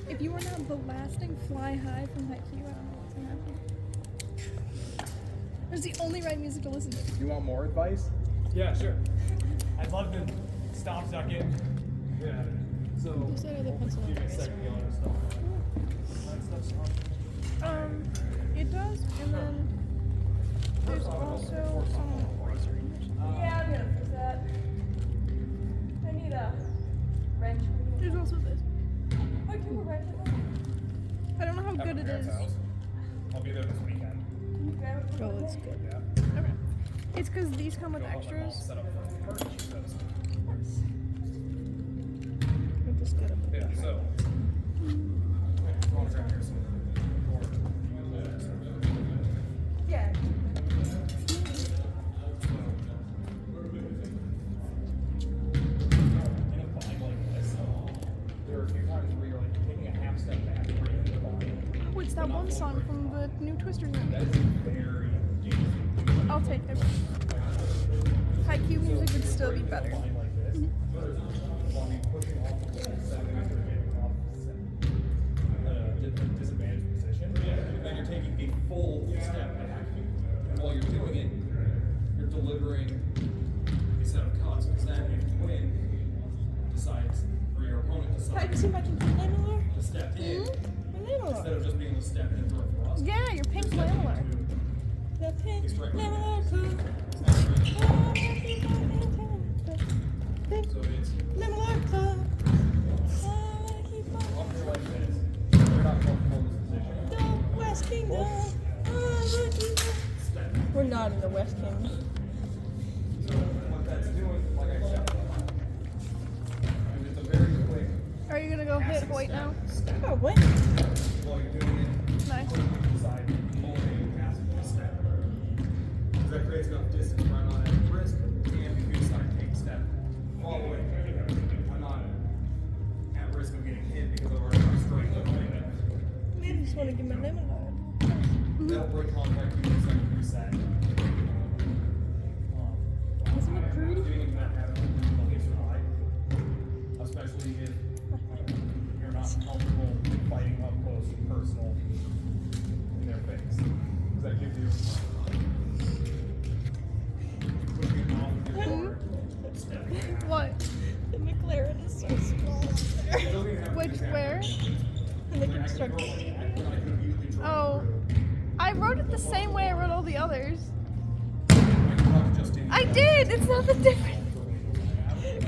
[SPEAKER 2] If you are not blasting Fly High from Haikyuu, I don't know what's gonna happen. It's the only right music to listen to.
[SPEAKER 3] You want more advice?
[SPEAKER 4] Yeah, sure. I'd love to stop sucking. Yeah. So,
[SPEAKER 6] Who's that other pencil
[SPEAKER 4] give me a
[SPEAKER 6] eraser?
[SPEAKER 4] second, the other stuff. That stuff's on.
[SPEAKER 2] It does, and then there's also some eraser in here.
[SPEAKER 1] Yeah, I'm gonna fix that. I need a wrench.
[SPEAKER 2] There's also this.
[SPEAKER 1] Oh, do a wrench at home?
[SPEAKER 2] I don't know how
[SPEAKER 3] At
[SPEAKER 2] good
[SPEAKER 3] my
[SPEAKER 2] it
[SPEAKER 3] parents'
[SPEAKER 2] is.
[SPEAKER 3] house. I'll be there this weekend.
[SPEAKER 1] Can you grab it?
[SPEAKER 6] Oh, it's good.
[SPEAKER 3] Yeah.
[SPEAKER 2] Okay. It's because these come with
[SPEAKER 3] Go help my mom
[SPEAKER 2] extras.
[SPEAKER 3] set up for her. She says.
[SPEAKER 6] We'll just get 'em.
[SPEAKER 3] Yeah. So. I want to grab here some.
[SPEAKER 1] Yeah.
[SPEAKER 3] In a bind like this, there are a few times where you're like taking a half step back and bringing the body.
[SPEAKER 2] Oh, it's that one song from the new Twister movie.
[SPEAKER 3] That is very dangerous.
[SPEAKER 2] I'll take it. Haikyuu music would still be better.
[SPEAKER 3] Bind like this. While you're pushing off the wall, setting up your getting off disadvantaged position, and then you're taking a full step back. And while you're doing it, you're delivering a set of cuts. Because then if the wind decides, or your opponent decides
[SPEAKER 1] my lamellar?
[SPEAKER 3] to step in,
[SPEAKER 1] My
[SPEAKER 3] instead of just being able to step in and throw a thrust,
[SPEAKER 2] Yeah, your pink lamellar.
[SPEAKER 1] The pink
[SPEAKER 3] Extract.
[SPEAKER 1] lamellar club.
[SPEAKER 3] so it's
[SPEAKER 1] Lamellar club.
[SPEAKER 3] up here like this. You're not comfortable in this position.
[SPEAKER 1] The West Kingdom.
[SPEAKER 3] Step.
[SPEAKER 1] We're not in the West Kingdom.
[SPEAKER 3] So what that's doing, like I said, is it's a very quick
[SPEAKER 2] Are you gonna go hit Hoyt now?
[SPEAKER 3] step.
[SPEAKER 1] Oh, what?
[SPEAKER 3] While you're doing it,
[SPEAKER 2] Nice.
[SPEAKER 3] decide only passing the step. Because that creates enough distance where I'm not at risk, and if you decide to take a step following, I'm not at risk of getting hit because I've already got a straight leg.
[SPEAKER 1] I just want to get my lamellar.
[SPEAKER 3] That'll break contact in a second reset.
[SPEAKER 1] Isn't it pretty?
[SPEAKER 3] Getting into that habit will get you high, especially if you're not comfortable fighting up close and personal in their face. Because that gives you pushing off your forward, step back.
[SPEAKER 2] What?
[SPEAKER 1] The McLaren is so small.
[SPEAKER 3] It doesn't even have to
[SPEAKER 2] Which,
[SPEAKER 3] be that
[SPEAKER 2] where?
[SPEAKER 1] And the
[SPEAKER 3] Like, I could
[SPEAKER 1] construction.
[SPEAKER 3] throw it back, but I could immediately draw
[SPEAKER 2] Oh.
[SPEAKER 3] through.
[SPEAKER 2] I wrote it the same way I wrote all the others.
[SPEAKER 3] I could probably just do
[SPEAKER 2] I did! It's not that different.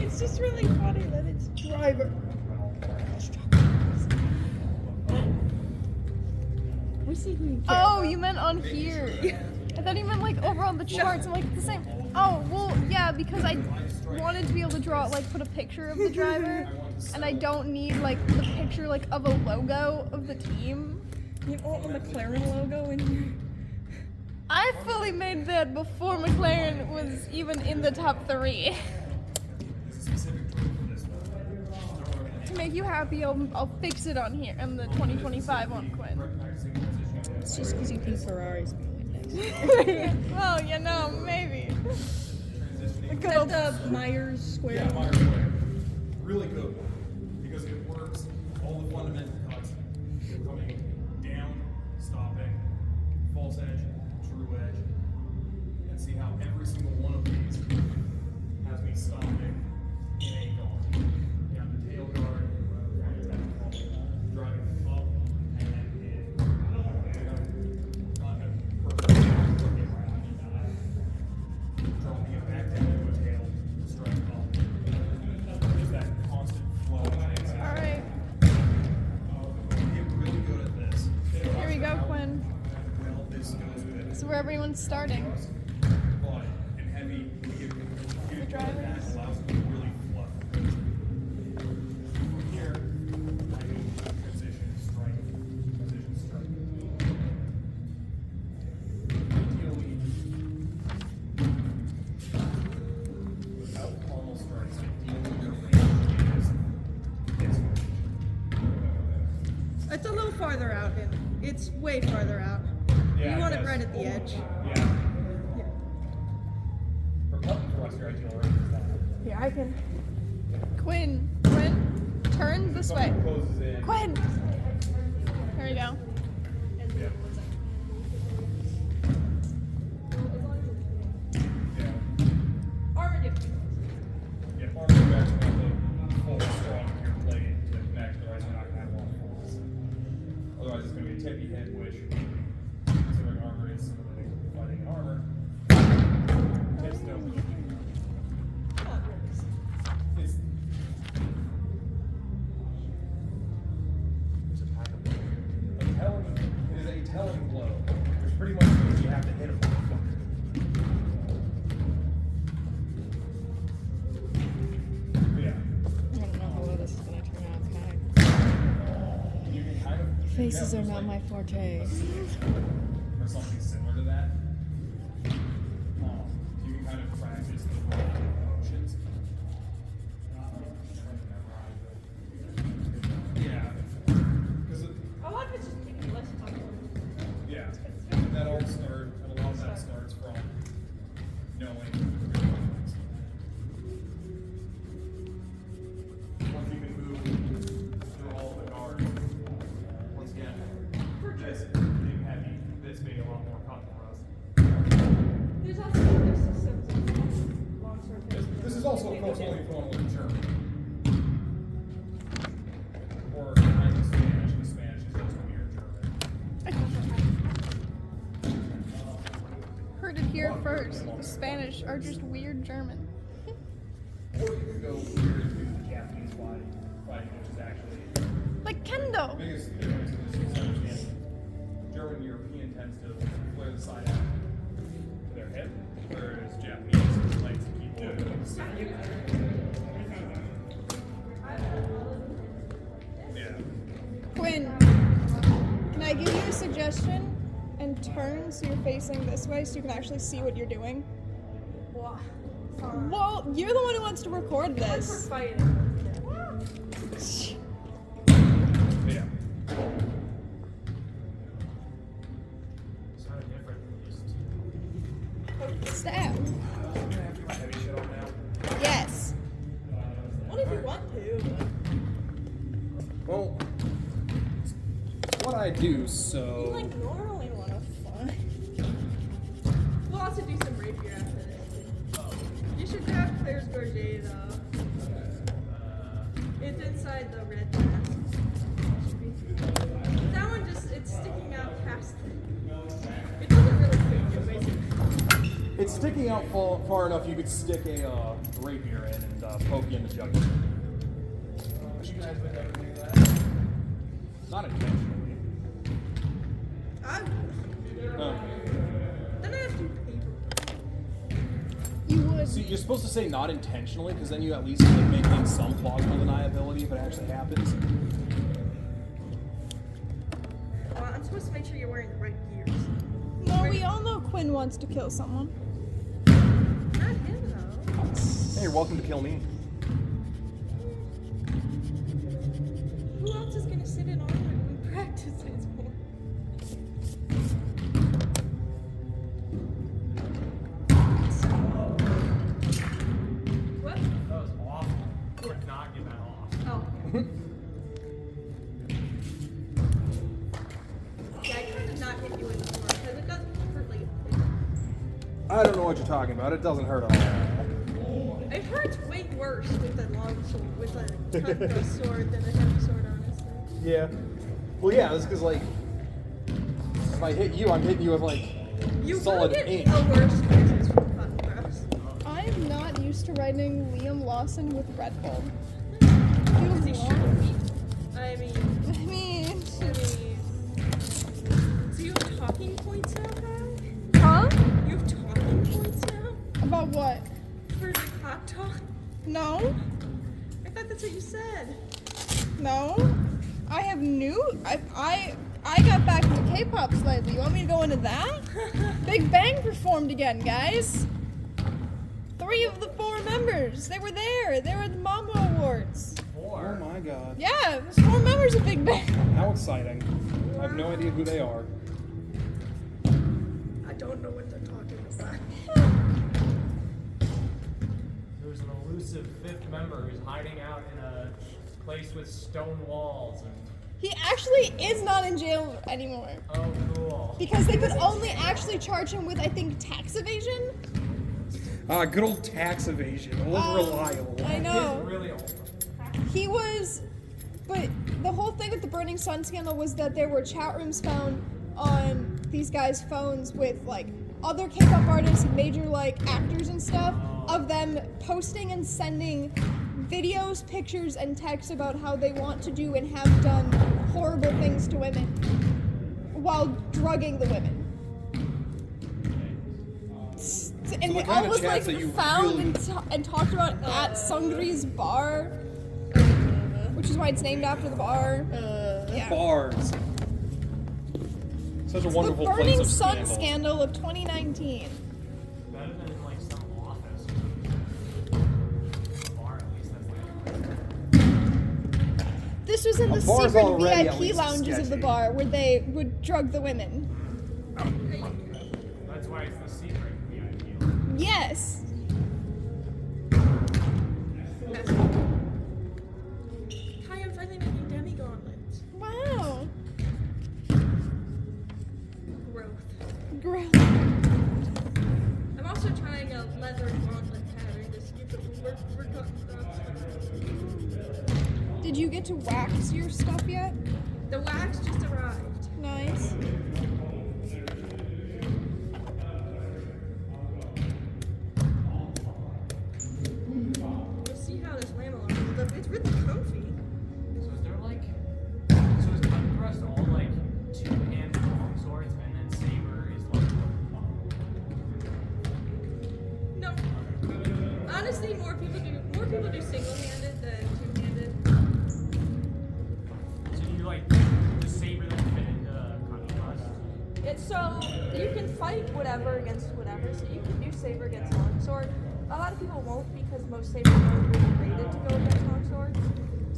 [SPEAKER 1] It's just really funny that it's driver. We see who you care.
[SPEAKER 2] Oh, you meant on here. I thought you meant like over on the charts. I'm like, it's the same. Oh, well, yeah, because I wanted to be able to draw, like, put a picture of the driver. And I don't need, like, the picture, like, of a logo of the team.
[SPEAKER 1] You don't want the McLaren logo in here?
[SPEAKER 2] I fully made that before McLaren was even in the top 3.
[SPEAKER 3] There's a specific drill for this one.
[SPEAKER 2] To make you happy, I'll fix it on here, on the 2025 on Quinn.
[SPEAKER 3] Practicing position.
[SPEAKER 6] It's just because you think Ferrari's really nice.
[SPEAKER 2] Well, you know, maybe.
[SPEAKER 3] Transitioning.
[SPEAKER 1] Is that the Myers Square?
[SPEAKER 3] Yeah, Myers Square. Really good one. Because it works all the fundamental cuts. Coming down, stopping, false edge, true edge. And see how every single one of these has me stopping in a guard. You have the tail guard, driving up, and then in. Perfect. Dropping it back down into a tail, strike up. Just that constant flow of things.
[SPEAKER 2] Alright,
[SPEAKER 3] Get really good at this.
[SPEAKER 2] here we go, Quinn.
[SPEAKER 3] Well, this goes with
[SPEAKER 2] This is where everyone's starting.
[SPEAKER 3] but
[SPEAKER 2] drivers.
[SPEAKER 3] That allows me to really fluff. From here, I can transition strike. Ideally, without normal strikes, ideally your range is this much.
[SPEAKER 7] It's a little farther out, and it's way farther out.
[SPEAKER 3] Yeah,
[SPEAKER 7] You want
[SPEAKER 3] I
[SPEAKER 7] it
[SPEAKER 3] guess.
[SPEAKER 7] right at the edge.
[SPEAKER 3] Yeah.
[SPEAKER 7] Yeah.
[SPEAKER 3] For cutting thrust, your ideal range is that.
[SPEAKER 2] Here, I can. Quinn, turn this way.
[SPEAKER 3] Something closes in.
[SPEAKER 2] Quinn! There you go.
[SPEAKER 3] Yeah. Yeah.
[SPEAKER 1] Armor gives you.
[SPEAKER 3] Yeah, armor you actually have to pull strong with your blade to connect, otherwise you're not going to have long force. Otherwise it's going to be a tippy hit, which, considering armor is similar to fighting in armor, tips don't. It's... It is a telling blow, which pretty much means you have to hit a motherfucker. Yeah.
[SPEAKER 6] I don't know how well this is gonna turn out, Kai.
[SPEAKER 3] You can kind of...
[SPEAKER 6] Faces
[SPEAKER 3] yeah,
[SPEAKER 6] are
[SPEAKER 3] there's
[SPEAKER 6] not
[SPEAKER 3] like
[SPEAKER 6] my forte.
[SPEAKER 3] a switch or something similar to that. You can kind of practice the motions. Yeah. Because
[SPEAKER 1] A lot of it's just taking less time.
[SPEAKER 3] yeah, that all start, and a lot of that starts from knowing once you can move through all the guards. Once again, this being heavy, this being a lot more cut thrust.
[SPEAKER 1] There's also other systems of longsword.
[SPEAKER 3] This is also, of course, only if you want to learn German. Or kind of Spanish. The Spanish is just weird German.
[SPEAKER 2] Heard it here first. The Spanish are just weird German.
[SPEAKER 3] Or you could go weird and do the Japanese fighting, which is actually
[SPEAKER 2] Like
[SPEAKER 3] the
[SPEAKER 2] kendo.
[SPEAKER 3] biggest difference in this is understanding. German European tends to flare the side out to their hip, whereas Japanese likes to keep doing it. Yeah.
[SPEAKER 2] Quinn, can I give you a suggestion? And turn so you're facing this way so you can actually see what you're doing.
[SPEAKER 1] Wow.
[SPEAKER 2] Well, you're the one who wants to record
[SPEAKER 1] For
[SPEAKER 2] this.
[SPEAKER 1] fighting.
[SPEAKER 3] Yeah.
[SPEAKER 5] It's not different than used to.
[SPEAKER 2] Stab.
[SPEAKER 3] I'm gonna have to do my heavy shit on now.
[SPEAKER 2] Yes.
[SPEAKER 7] Only if you want to.
[SPEAKER 3] Well, what I do, so.
[SPEAKER 7] You like normally want to fight. We'll also do some rapier after this. You should grab Claire's Gorget though. It's inside the red mask. That one it's sticking out past it. It doesn't really fit you, basically.
[SPEAKER 3] It's sticking out far enough you could stick a rapier in and poke you in the jugular. But you guys would never do that? Not intentionally.
[SPEAKER 7] Then I have to do paper.
[SPEAKER 2] You would.
[SPEAKER 3] See, you're supposed to say not intentionally, because then you at least can maintain some plausible deniability if it actually happens.
[SPEAKER 7] Well, I'm supposed to make sure you're wearing the right gears.
[SPEAKER 2] No, we all know Quinn wants to kill someone.
[SPEAKER 7] Not him though.
[SPEAKER 3] Hey, you're welcome to kill me.
[SPEAKER 7] Who else is gonna sit in armor when we practice this more? What?
[SPEAKER 5] That was awful. Could not get that off.
[SPEAKER 7] Oh. Yeah, I kind of not hit you with the sword because it doesn't hurt like.
[SPEAKER 3] I don't know what you're talking about. It doesn't hurt at all.
[SPEAKER 7] It hurts way worse with a long sword, with a cut thrust sword than a heavy sword, honestly.
[SPEAKER 3] Yeah. Well, yeah, that's because, like, if I hit you, I'm hitting you with, like,
[SPEAKER 7] You will
[SPEAKER 3] solid
[SPEAKER 7] get
[SPEAKER 3] ink.
[SPEAKER 7] a worse distance from cut thrust.
[SPEAKER 2] I'm not used to riding Liam Lawson with Red Bull.
[SPEAKER 7] Because he
[SPEAKER 2] Feels
[SPEAKER 7] should
[SPEAKER 2] long.
[SPEAKER 7] be. I mean,
[SPEAKER 2] I mean,
[SPEAKER 7] so you have talking points now, Kyle?
[SPEAKER 2] huh?
[SPEAKER 7] You have talking points now?
[SPEAKER 2] About what?
[SPEAKER 7] heard like hot talk?
[SPEAKER 2] No,
[SPEAKER 7] I thought that's what you said.
[SPEAKER 2] no. I have I got back into K-pop slightly. You want me to go into that? Big Bang performed again, guys. 3 of the 4 members. They were there. They were at the Mambo Awards.
[SPEAKER 3] Oh my god.
[SPEAKER 2] Yeah, there's 4 members of Big Bang.
[SPEAKER 3] How exciting. I have no idea who they are.
[SPEAKER 7] I don't know what they're talking about.
[SPEAKER 5] There's an elusive 5th member who's hiding out in a place with stone walls and.
[SPEAKER 2] He actually is not in jail anymore.
[SPEAKER 5] Oh, cool.
[SPEAKER 2] Because they could only actually charge him with, I think, tax evasion.
[SPEAKER 3] Ah, good old tax evasion. Unreliable.
[SPEAKER 2] I know.
[SPEAKER 5] He's really old.
[SPEAKER 2] He was, but the whole thing with the Burning Sun scandal was that there were chat rooms found on these guys' phones with like other K-pop artists, major like actors and stuff, of them posting and sending videos, pictures, and texts about how they want to do and have done horrible things to women while drugging the women. And
[SPEAKER 3] the
[SPEAKER 2] they
[SPEAKER 3] kind
[SPEAKER 2] all
[SPEAKER 3] of
[SPEAKER 2] was
[SPEAKER 3] chats
[SPEAKER 2] like
[SPEAKER 3] that you
[SPEAKER 2] found
[SPEAKER 3] really-
[SPEAKER 2] and talked about at Sungri's bar, which is why it's named after the bar. Yeah.
[SPEAKER 3] Bars. Such a
[SPEAKER 2] The
[SPEAKER 3] wonderful
[SPEAKER 2] Burning
[SPEAKER 3] place of
[SPEAKER 2] Sun
[SPEAKER 3] scandal.
[SPEAKER 2] scandal of 2019.
[SPEAKER 5] Better than in like some office. Bar at least that's like.
[SPEAKER 2] This was in
[SPEAKER 3] A
[SPEAKER 2] the
[SPEAKER 3] bar's
[SPEAKER 2] secret
[SPEAKER 3] already at
[SPEAKER 2] VIP
[SPEAKER 3] least
[SPEAKER 2] lounges of the
[SPEAKER 3] sketchy.
[SPEAKER 2] bar where they would drug the women.
[SPEAKER 5] That's why it's the secret VIP.
[SPEAKER 2] Yes.
[SPEAKER 7] Hi, I'm finally making demi-gauntlets.
[SPEAKER 2] Wow.
[SPEAKER 7] Growth.
[SPEAKER 2] Gross.
[SPEAKER 7] I'm also trying a leather gauntlet pattern to see if it will work for
[SPEAKER 2] Did you get to wax your stuff yet?
[SPEAKER 7] The wax just arrived.
[SPEAKER 2] Nice.
[SPEAKER 7] We'll see how this lamellar holds up. It's really comfy.
[SPEAKER 5] So is there like. So is cut thrust all like 2-handed longswords and then saber is like.
[SPEAKER 7] No. Honestly, more people do single-handed than two-handed.
[SPEAKER 5] So do you like the saber that fit into cut thrust?
[SPEAKER 7] It's so you can fight whatever against whatever. So you can do saber against longsword. A lot of people won't because most sabers aren't really rated to go against longswords.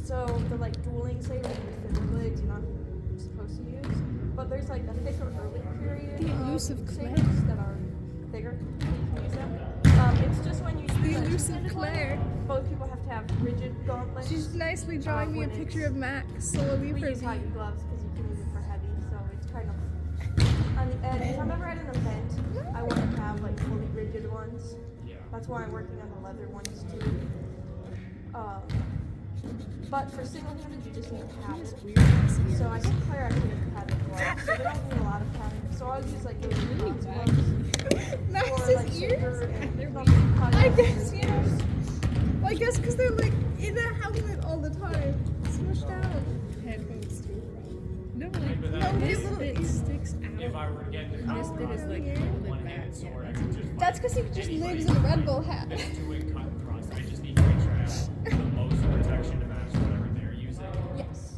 [SPEAKER 7] So the like dueling saber with thinner blades you're not supposed to use. But there's like a thicker early period
[SPEAKER 2] The elusive
[SPEAKER 7] sabers that are bigger. You can use them. It's just when you use
[SPEAKER 2] The
[SPEAKER 7] a
[SPEAKER 2] elusive
[SPEAKER 7] two-handed one,
[SPEAKER 2] Claire.
[SPEAKER 7] both people have to have rigid gauntlets.
[SPEAKER 2] She's nicely drawing me a
[SPEAKER 7] when
[SPEAKER 2] picture
[SPEAKER 7] it's-
[SPEAKER 2] of Max slowly
[SPEAKER 7] We
[SPEAKER 2] for
[SPEAKER 7] use
[SPEAKER 2] me.
[SPEAKER 7] hockey gloves because you can use it for heavy, so it's kind of on the edge. If I'm ever at an event, I want to have like fully rigid ones.
[SPEAKER 5] Yeah.
[SPEAKER 7] That's why I'm working on the leather ones too. But for single-handed, you just need a paddle. So I think Claire actually has padded gloves, so they don't need a lot of padding. So I'll use like those gloves or
[SPEAKER 2] Max's
[SPEAKER 7] like
[SPEAKER 2] ears?
[SPEAKER 7] saber and nothing cut
[SPEAKER 2] I
[SPEAKER 7] out.
[SPEAKER 2] guess, yeah. Well, I guess because they're like in a helmet all the time. Smushed out.
[SPEAKER 6] Headphones too. No,
[SPEAKER 5] But
[SPEAKER 6] like
[SPEAKER 5] that-
[SPEAKER 6] this bit sticks out.
[SPEAKER 5] If I were to get the
[SPEAKER 6] This bit is like
[SPEAKER 2] yeah.
[SPEAKER 6] folded back.
[SPEAKER 5] one-handed
[SPEAKER 6] Yeah,
[SPEAKER 5] sword, I
[SPEAKER 6] that's
[SPEAKER 5] could just
[SPEAKER 2] That's because he just lives in a Red Bull hat.
[SPEAKER 5] It's doing cut and thrust. I just need to make sure I have the most protection to match whatever they're using.
[SPEAKER 7] Yes.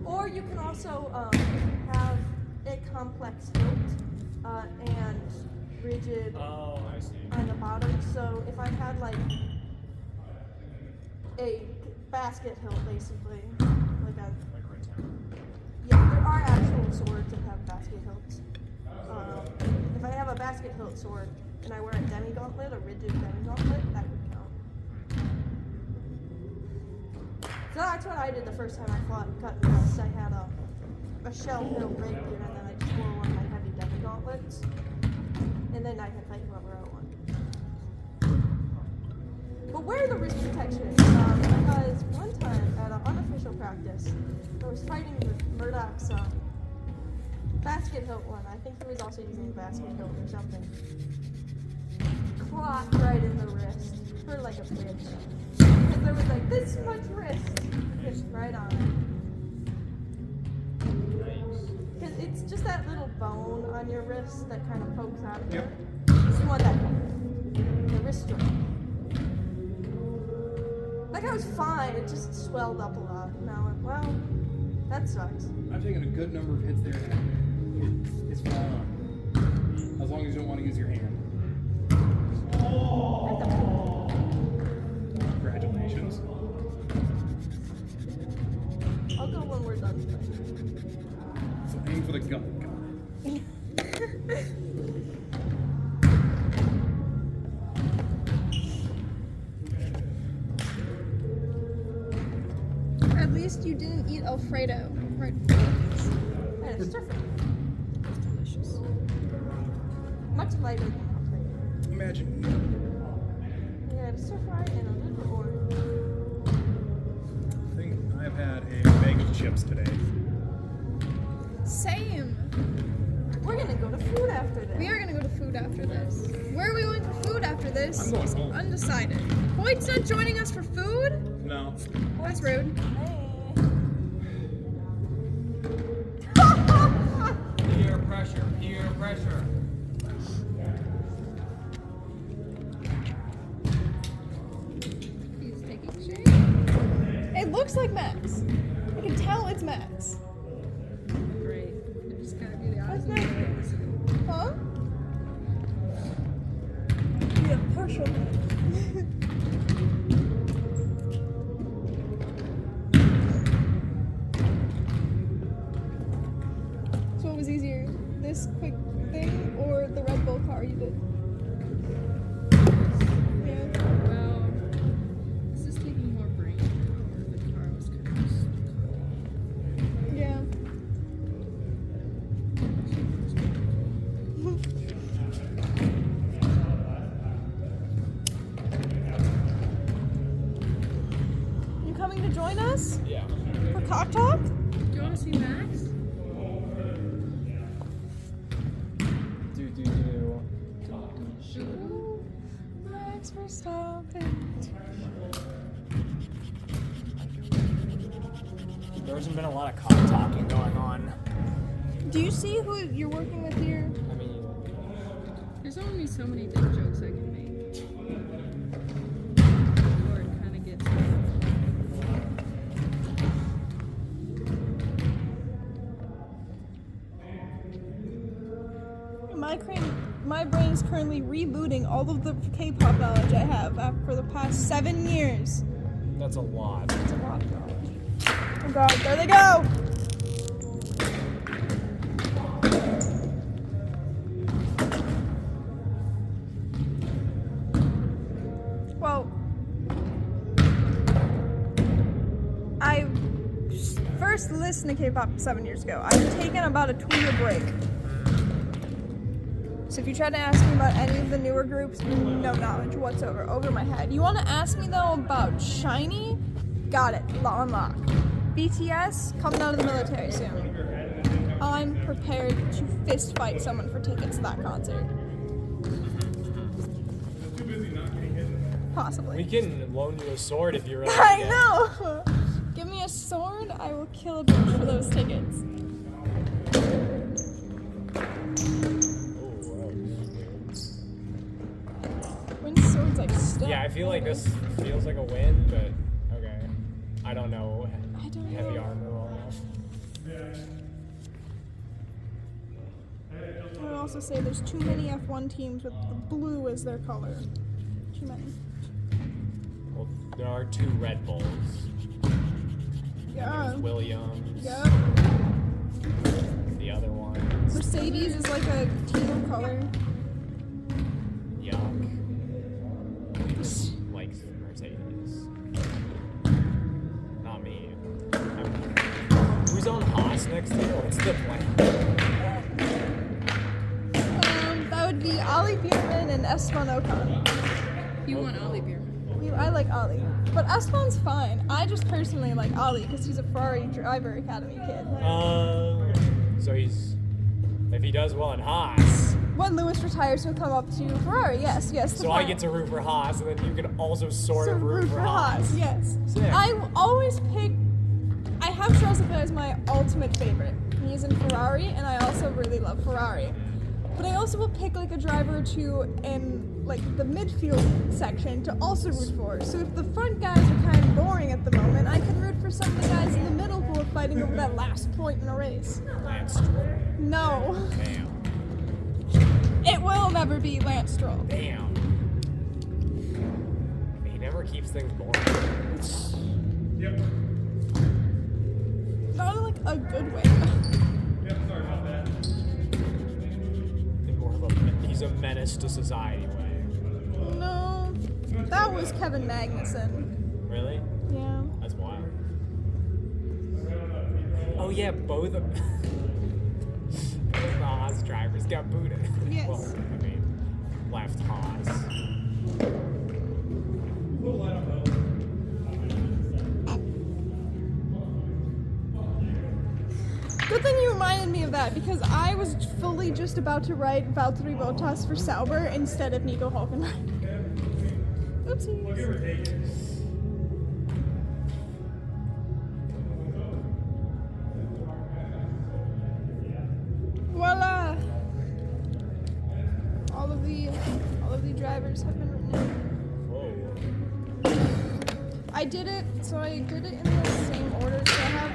[SPEAKER 7] Or you can also have a complex hilt and rigid
[SPEAKER 5] Oh, I see.
[SPEAKER 7] on the bottom. So if I had like a basket hilt, basically, like a
[SPEAKER 5] Like right down.
[SPEAKER 7] yeah, there are actual swords that have basket hilts. If I have a basket hilt sword and I wear a demi-gauntlet, a rigid demi-gauntlet, that would count. So that's what I did the first time I fought cut and thrust. I had a shell hilt rapier and then I just wore one of my heavy demi-gauntlets. And then I can fight whoever I want. But wear the wrist protection, because one time at an unofficial practice, I was fighting with Murdoch's basket hilt one. I think he was also using a basket hilt or something. Clocked right in the wrist. Hurt like a bitch. Because there was like this much wrist. Just right on it. Because it's just that little bone on your wrist that kind of pokes out of there. You want that restraint. That guy was fine, it just swelled up a lot. And I went, well, that sucks.
[SPEAKER 3] I've taken a good number of hits there. It's fallen off. As long as you don't want to use your hand. Congratulations.
[SPEAKER 7] I'll go when we're done.
[SPEAKER 3] So aim for the gut.
[SPEAKER 2] At least you didn't eat Alfredo. Right.
[SPEAKER 7] And it's different.
[SPEAKER 6] It's delicious.
[SPEAKER 7] Much lighter than Alfredo.
[SPEAKER 3] Imagine.
[SPEAKER 7] Yeah, it's stir fried and a little bit orange.
[SPEAKER 3] I think I've had a bag of chips today.
[SPEAKER 2] Same.
[SPEAKER 7] We're gonna go to food after this.
[SPEAKER 2] We are gonna go to food after this. Where are we going for food after this?
[SPEAKER 3] I'm going
[SPEAKER 2] is
[SPEAKER 3] home.
[SPEAKER 2] Undecided. Boyd's not joining us for food?
[SPEAKER 3] No.
[SPEAKER 2] That's rude.
[SPEAKER 5] Peer pressure, peer pressure.
[SPEAKER 2] He's taking shape. It looks like Max. I can tell it's Max.
[SPEAKER 6] Great. I just gotta do the eyes
[SPEAKER 2] That's
[SPEAKER 6] and
[SPEAKER 2] nice.
[SPEAKER 6] nose.
[SPEAKER 2] Huh?
[SPEAKER 7] Yeah, partial.
[SPEAKER 2] So what was easier? This quick thing or the Red Bull car you did? Yeah.
[SPEAKER 6] Well, this is taking more brain power. The car was kind of
[SPEAKER 2] Yeah. You coming to join us
[SPEAKER 5] Yeah.
[SPEAKER 2] for Cock Talk?
[SPEAKER 6] Do you want to see Max?
[SPEAKER 5] Do.
[SPEAKER 2] Ooh, Max Verstappen.
[SPEAKER 5] There hasn't been a lot of cock talking going on.
[SPEAKER 2] Do you see who you're working with here?
[SPEAKER 5] I mean,
[SPEAKER 6] There's only so many dick jokes I can make. Before it kind of gets.
[SPEAKER 2] My brain is currently rebooting all of the K-pop knowledge I have for the past 7 years.
[SPEAKER 5] that's a lot.
[SPEAKER 2] It's a lot of knowledge. Oh god, there they go! Well, I first listened to K-pop 7 years ago. I've taken about a 2-year break. So if you try to ask me about any of the newer groups, no knowledge whatsoever, over my head. You want to ask me though about SHINee? Got it, on lock. BTS, coming out of the military soon. I'm prepared to fist fight someone for tickets to that concert. Possibly.
[SPEAKER 5] We can loan you a sword if you really
[SPEAKER 2] I
[SPEAKER 5] need it.
[SPEAKER 2] know! Give me a sword, I will kill a bitch for those tickets. When swords like stuff.
[SPEAKER 5] Yeah, I feel like this feels like a win, but okay. I don't know.
[SPEAKER 2] I don't
[SPEAKER 5] Heavy
[SPEAKER 2] know.
[SPEAKER 5] armor well enough.
[SPEAKER 2] I would also say there's too many F1 teams with the blue as their color. Too many.
[SPEAKER 5] Well, there are 2 Red Bulls.
[SPEAKER 2] Yeah.
[SPEAKER 5] There's Williams.
[SPEAKER 2] Yep.
[SPEAKER 5] The other one.
[SPEAKER 2] Mercedes is like a teal color.
[SPEAKER 5] Yuck. Who likes Mercedes? Not me. Who's on Haas next year? What's the plan?
[SPEAKER 2] That would be Ollie Bierman and Esteban Ocon.
[SPEAKER 6] You want Ollie Bierman.
[SPEAKER 2] I like Ollie, but Esteban's fine. I just personally like Ollie because he's a Ferrari Driver Academy kid.
[SPEAKER 5] So if he does well in Haas,
[SPEAKER 2] When Lewis retires, he'll come up to Ferrari. Yes. The
[SPEAKER 5] so I get to root for Haas, and then you can also sort of root for
[SPEAKER 2] Haas.
[SPEAKER 5] Haas.
[SPEAKER 2] Yes.
[SPEAKER 5] Sick.
[SPEAKER 2] I always pick. I have Charles Leclerc as my ultimate favorite. He's in Ferrari, and I also really love Ferrari. But I also will pick like a driver or two in like the midfield section to also root for. So if the front guys are kind of boring at the moment, I can root for some of the guys in the middle who are fighting over that last point in a race.
[SPEAKER 5] Lance Stroll.
[SPEAKER 2] No.
[SPEAKER 5] Damn.
[SPEAKER 2] It will never be Lance Stroll.
[SPEAKER 5] Damn. He never keeps things boring.
[SPEAKER 3] Yep.
[SPEAKER 2] Not in like a good way.
[SPEAKER 3] Yep, sorry about that.
[SPEAKER 5] In more of a, he's a menace to society way.
[SPEAKER 2] No. That was Kevin Magnussen.
[SPEAKER 5] Really?
[SPEAKER 2] Yeah.
[SPEAKER 5] That's wild. Oh yeah, both of the Haas drivers got booted.
[SPEAKER 2] Yes.
[SPEAKER 5] Well, I mean, left Haas.
[SPEAKER 2] Good thing you reminded me of that because I was fully just about to write Valtteri Bottas for Sauber instead of Nico Hülkenberg. Oopsies. Voila! All of the drivers have been written in.
[SPEAKER 5] Whoa.
[SPEAKER 2] I did it in the same order. So I have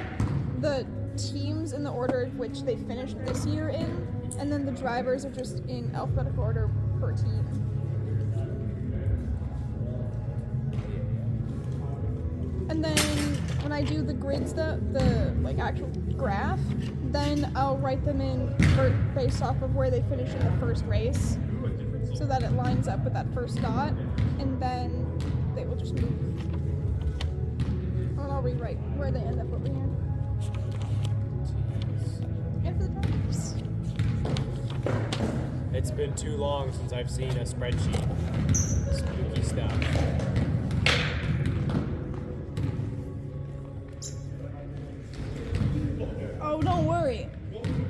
[SPEAKER 2] the teams in the order of which they finished this year in, and then the drivers are just in alphabetical order per team. And then when I do the grids, the like actual graph, then I'll write them in based off of where they finish in the first race, so that it lines up with that first dot, and then they will just move. And I'll rewrite where they end up over here. And for the drivers.
[SPEAKER 5] It's been too long since I've seen a spreadsheet. Spooky stuff.
[SPEAKER 2] Oh, don't worry.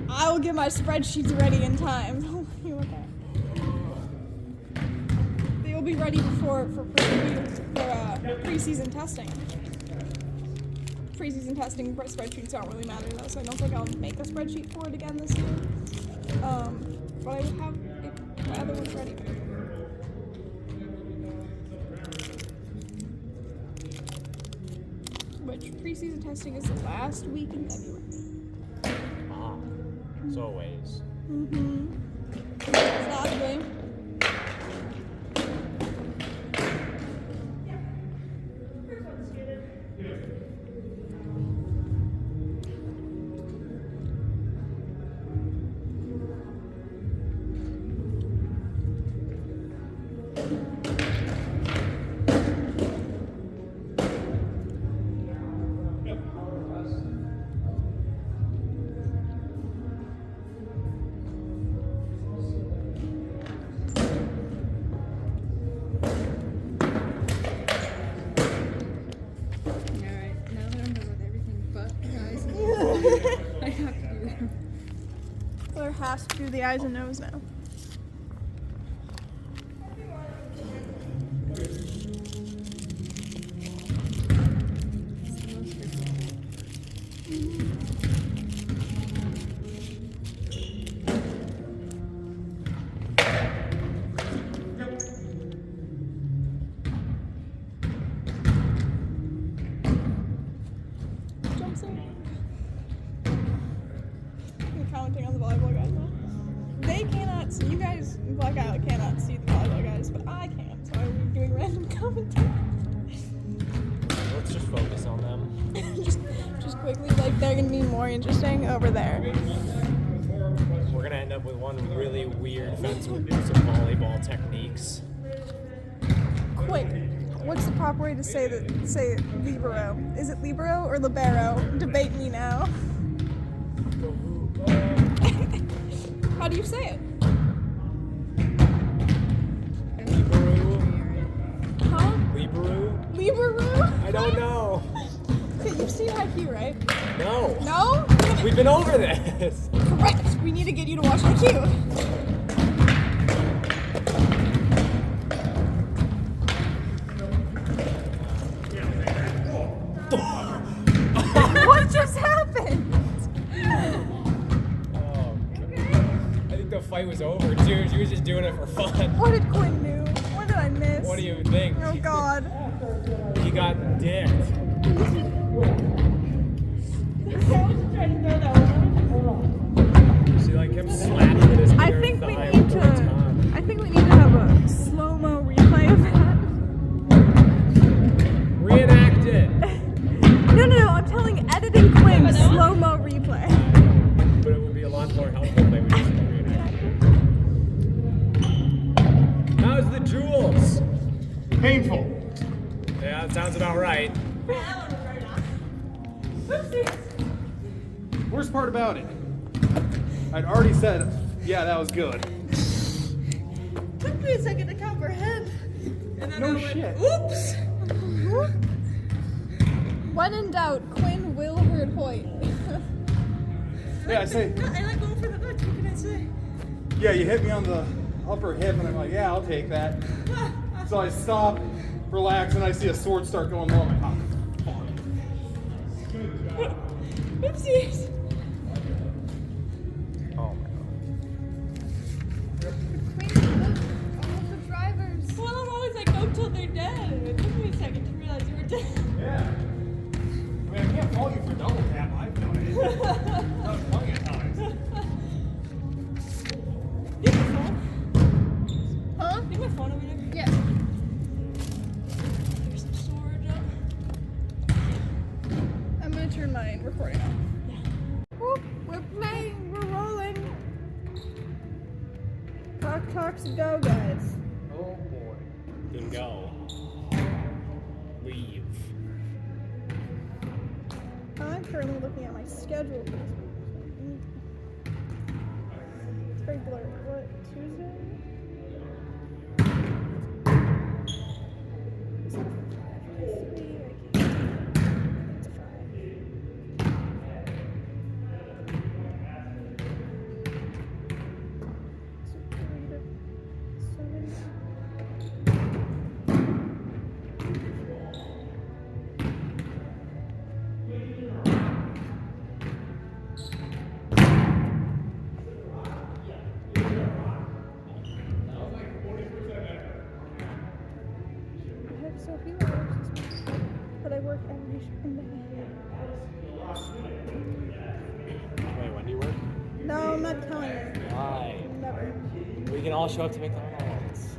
[SPEAKER 2] I will get my spreadsheets ready in time. Don't worry about that. They will be ready for preseason testing. Preseason testing spreadsheets don't really matter though, so I don't think I'll make a spreadsheet for it again this year. But I will have my other ones ready. Which preseason testing is the last week in February.
[SPEAKER 5] Ah, so ways.
[SPEAKER 2] Sadly.
[SPEAKER 6] Alright, now that I'm done with everything but guys, I have to do them.
[SPEAKER 2] Claire has to do the eyes and nose now.
[SPEAKER 6] It's the most difficult.
[SPEAKER 2] Jumps in. I'm commenting on the volleyball guys now. They cannot see, you guys in Blackout cannot see the volleyball guys, but I can, so I'm doing random commentary.
[SPEAKER 5] Let's just focus on them.
[SPEAKER 2] just quickly, like they're gonna be more interesting over there.
[SPEAKER 5] We're gonna end up with one really weird fence with some volleyball techniques.
[SPEAKER 2] Quick, what's the proper way to say libero? Is it libero or libero? Debate me now. How do you say it? Huh?
[SPEAKER 5] Libero?
[SPEAKER 2] Libero?
[SPEAKER 5] I don't know.
[SPEAKER 2] Okay, you've seen IQ, right?
[SPEAKER 5] No.
[SPEAKER 2] No?
[SPEAKER 5] We've been over this.
[SPEAKER 2] Correct. We need to get you to watch IQ. What just happened?
[SPEAKER 5] Oh, I think the fight was over.
[SPEAKER 2] Oh God.
[SPEAKER 5] He got dicked. She like kept slapping at his
[SPEAKER 2] I
[SPEAKER 5] inner
[SPEAKER 2] think we
[SPEAKER 5] thigh
[SPEAKER 2] need
[SPEAKER 5] the
[SPEAKER 2] to.
[SPEAKER 5] whole time.
[SPEAKER 2] I think we need to have a slow-mo replay of that.
[SPEAKER 5] Reenact it.
[SPEAKER 2] No. I'm telling editing Quinn slow-mo replay.
[SPEAKER 5] But it would be a lot more helpful if they would just reenact it. How's the jewels?
[SPEAKER 4] Painful.
[SPEAKER 5] Yeah, that sounds about right.
[SPEAKER 4] Worst part about it, I'd already said, yeah, that was good.
[SPEAKER 1] Took me a second to comprehend. And then
[SPEAKER 4] No
[SPEAKER 1] I went,
[SPEAKER 4] shit.
[SPEAKER 1] oops.
[SPEAKER 2] When in doubt, Quinn will hurt Hoyt.
[SPEAKER 4] Yeah, I say,
[SPEAKER 1] I like going for the nuts. What can I say?
[SPEAKER 4] yeah, you hit me on the upper hip, and I'm like, yeah, I'll take that. So I stop, relax, and I see a sword start going low. I'm like, oh, fuck.
[SPEAKER 1] Oopsies.
[SPEAKER 5] Oh my god.
[SPEAKER 2] Quinn, look, all of the drivers.
[SPEAKER 1] Well, I'm always like, go till they're dead. It took me a second to realize you were dead.
[SPEAKER 4] Yeah. I mean, I can't fault you for double tap. I've done it. Done it plenty of times.
[SPEAKER 1] Give me my phone.
[SPEAKER 2] Huh?
[SPEAKER 1] Give me my phone over there.
[SPEAKER 2] Yeah.
[SPEAKER 1] There's some sword up.
[SPEAKER 2] I'm gonna turn my recording off. Whoop, we're playing, we're rolling. Talks go, guys.
[SPEAKER 4] Oh boy.
[SPEAKER 5] Then go. Leave.
[SPEAKER 2] I'm currently looking at my schedule for this week. It's very blurry. What, Tuesday? Is that a 5:03? I can't. It's a 5. So 3 to 7. I have Sophie hours this week, but I work every Sunday.
[SPEAKER 5] Wait, when do you work?
[SPEAKER 2] No, I'm not telling you.
[SPEAKER 5] Why?
[SPEAKER 2] Never.
[SPEAKER 5] We can all show up to McDonald's.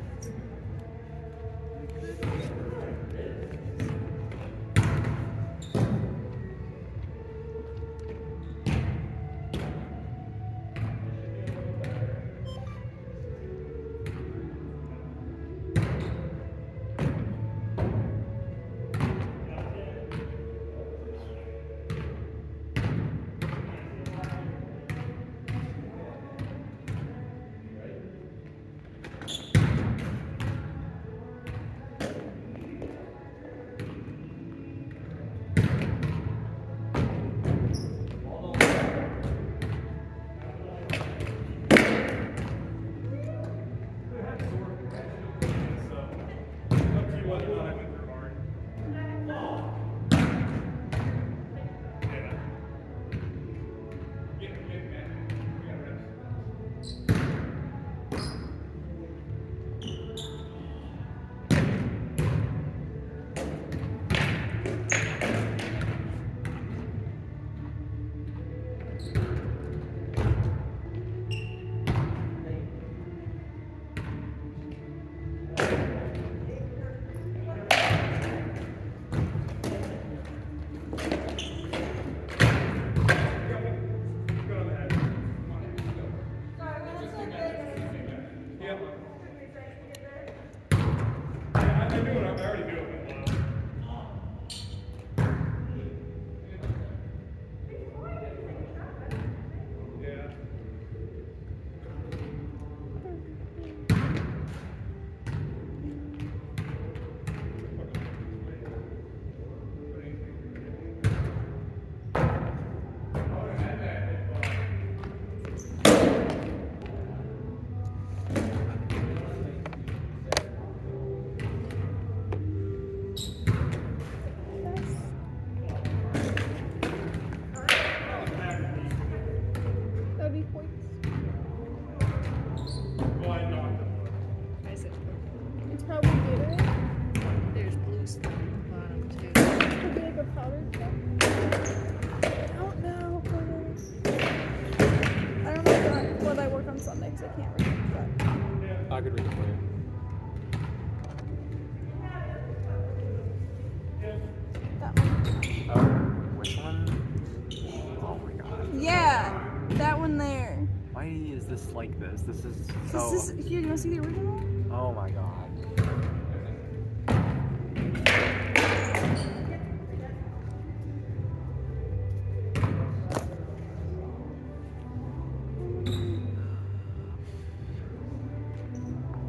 [SPEAKER 5] stuff like this. This is so.
[SPEAKER 2] This is here. You want to see the original?
[SPEAKER 5] Oh my god.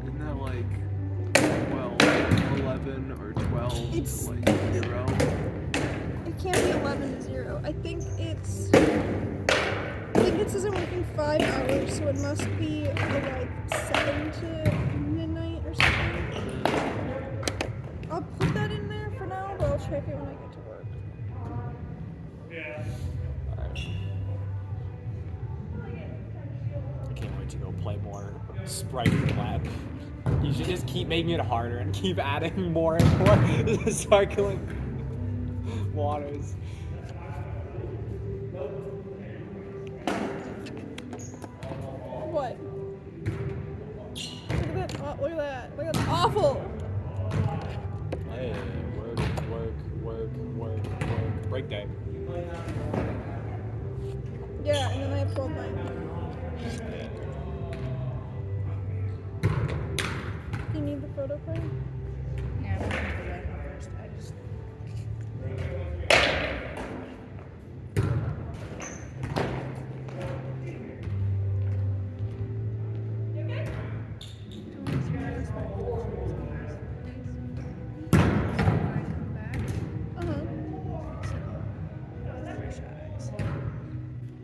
[SPEAKER 8] Isn't that like 12, 11, or 12
[SPEAKER 2] It's-
[SPEAKER 8] to like 0?
[SPEAKER 2] It can't be 11 to 0. I think it says I'm working 5 hours, so it must be like 7 to midnight or something. I'll put that in there for now, but I'll check it when I get to work.
[SPEAKER 5] I can't wait to go play more Sprite and Lab. You should just keep making it harder and keep adding more and more sparkling waters.
[SPEAKER 2] What? Look at that. Oh, look at that. Look at that. Awful.
[SPEAKER 5] Hey, work. Break day.
[SPEAKER 2] Yeah, and then I have 12 night. Do you need the photo frame?
[SPEAKER 6] Yeah, I'm gonna do that one first. I just.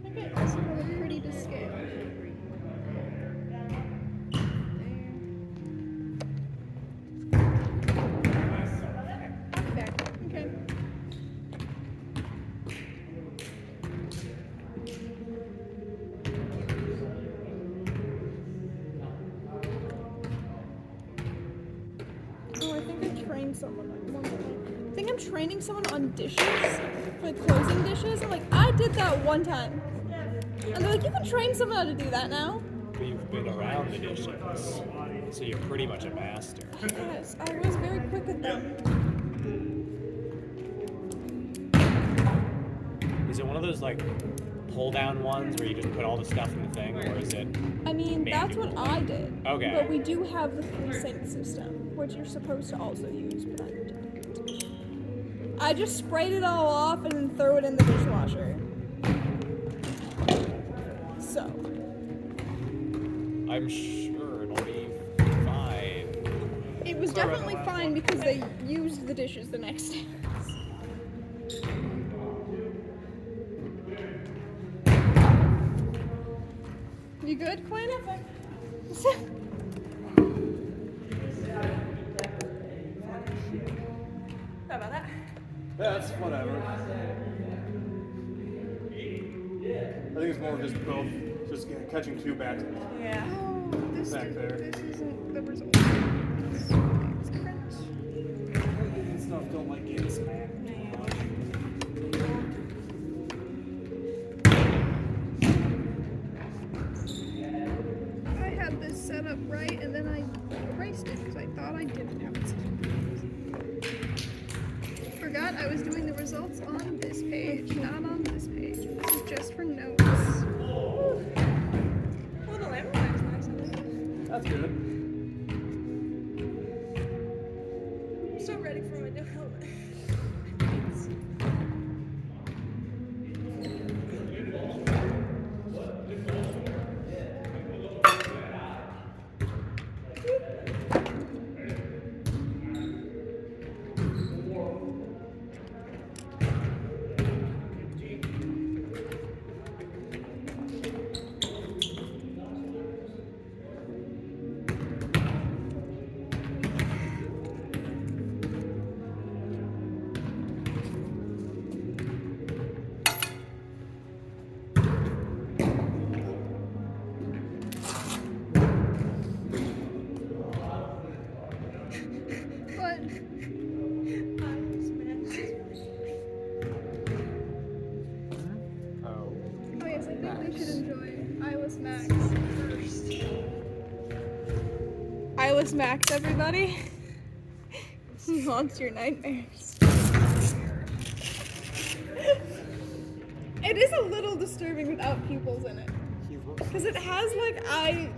[SPEAKER 2] Okay, this is really pretty to scale. Back. Okay. Oh, I think I trained someone. I think I'm training someone on dishes, like closing dishes. I'm like, I did that one time. And they're like, you can train someone how to do that now.
[SPEAKER 5] We've been around the dishes, so you're pretty much a master.
[SPEAKER 2] Yes, I was very quick at them.
[SPEAKER 5] Is it one of those like pull down ones where you just put all the stuff in the thing, or is it?
[SPEAKER 2] I mean, that's what I did.
[SPEAKER 5] Okay.
[SPEAKER 2] But we do have the free sink system, which you're supposed to also use, but I didn't. I just sprayed it all off and then threw it in the dishwasher. So.
[SPEAKER 5] I'm sure it'll be fine.
[SPEAKER 2] It was definitely fine because they used the dishes the next day. You good, Quinn?
[SPEAKER 7] Sorry about that.
[SPEAKER 8] That's whatever. I think it's more just both, just catching two backs.
[SPEAKER 7] Yeah.
[SPEAKER 2] Oh, this
[SPEAKER 8] Back there.
[SPEAKER 2] This isn't the result. It's different.
[SPEAKER 8] Stuff don't like getting smacked.
[SPEAKER 2] I had this set up right, and then I erased it because I thought I didn't have it set up. Forgot I was doing the results on this page, not on this page. This is just for notes.
[SPEAKER 7] Well, the lamellar is nice, I think.
[SPEAKER 8] That's good.
[SPEAKER 7] I'm so ready for my new helmet.
[SPEAKER 2] But
[SPEAKER 5] Oh.
[SPEAKER 2] oh yes, I think we should enjoy Eyeless Max first. Eyeless Max, everybody. Monster nightmares. It is a little disturbing without pupils in it.
[SPEAKER 5] He's
[SPEAKER 2] Because it has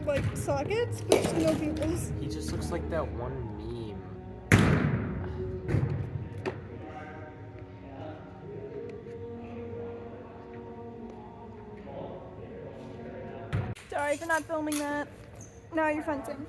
[SPEAKER 2] like sockets, but just no pupils.
[SPEAKER 5] He just looks like that one meme.
[SPEAKER 2] Sorry for not filming that. Now you're fencing.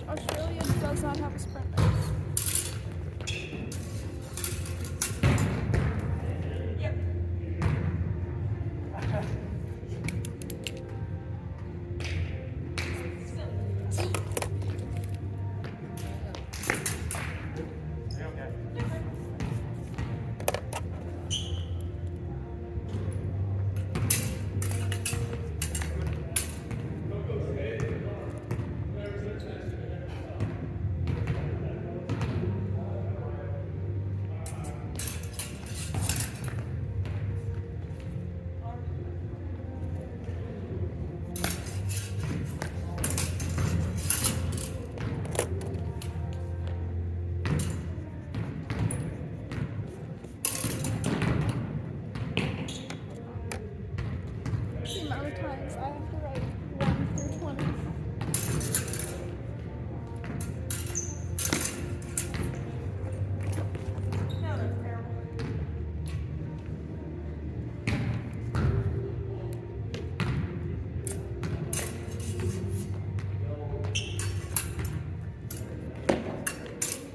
[SPEAKER 2] Australia does not have a sprint race.
[SPEAKER 7] Yep.
[SPEAKER 2] The amount of times I have to write 1 through 20.
[SPEAKER 7] No, that's terrible.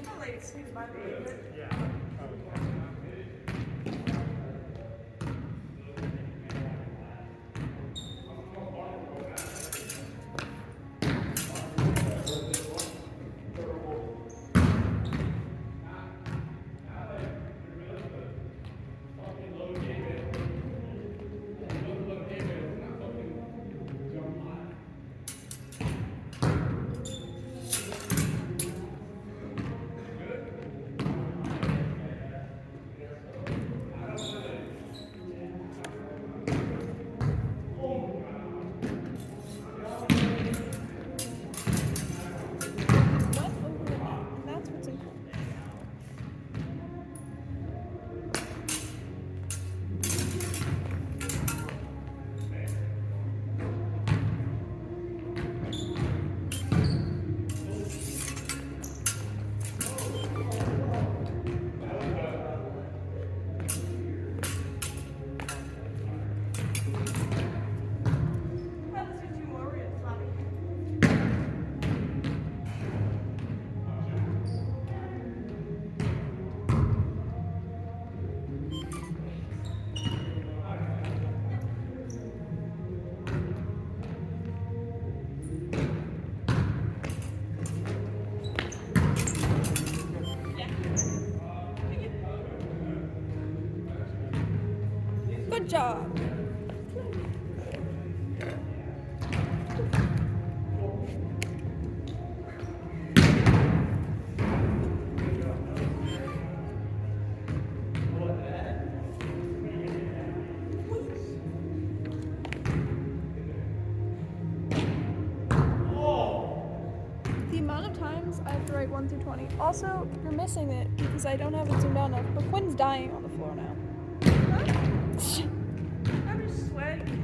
[SPEAKER 7] How late is it? My favorite.
[SPEAKER 2] Went over the net. That's what's important.
[SPEAKER 7] Well, let's do 2 more. We're gonna flop it.
[SPEAKER 2] Good job. The amount of times I have to write 1 through 20. Also, you're missing it because I don't have it zoomed out enough. But Quinn's dying on the floor now.
[SPEAKER 7] I'm just sweating.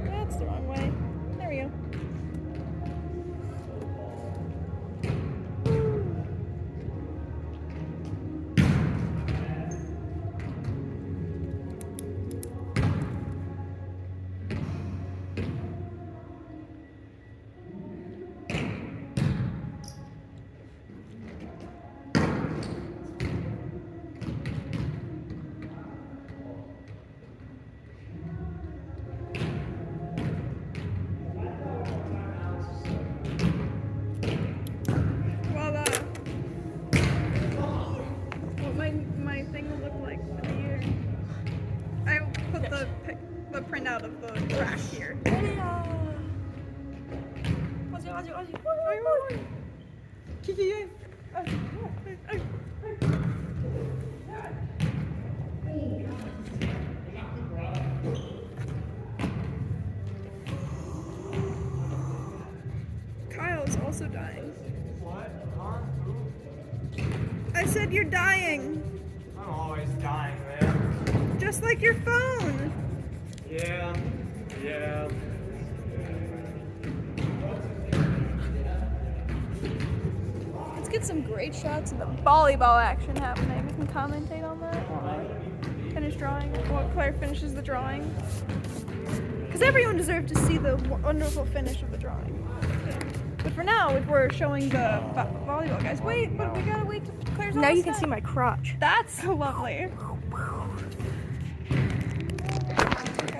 [SPEAKER 2] That's the wrong way. There we go. Kyle's also dying.
[SPEAKER 5] What? Huh? Who?
[SPEAKER 2] I said you're dying.
[SPEAKER 5] I'm always dying, man.
[SPEAKER 2] Just like your phone.
[SPEAKER 5] Yeah. Yeah.
[SPEAKER 2] Let's get some great shots of the volleyball action happening. We can commentate on that. Finish drawing. Well, Claire finishes the drawing. Because everyone deserves to see the wonderful finish of the drawing. But for now, if we're showing the volleyball guys, wait, but we gotta wait till Claire's
[SPEAKER 7] Now
[SPEAKER 2] all
[SPEAKER 7] you can
[SPEAKER 2] set.
[SPEAKER 7] see my crotch.
[SPEAKER 2] That's so lovely. Okay,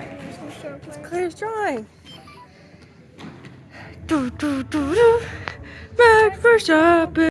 [SPEAKER 2] I'm just gonna show Claire.
[SPEAKER 7] Claire's drawing. Do do do do. Back for shopping.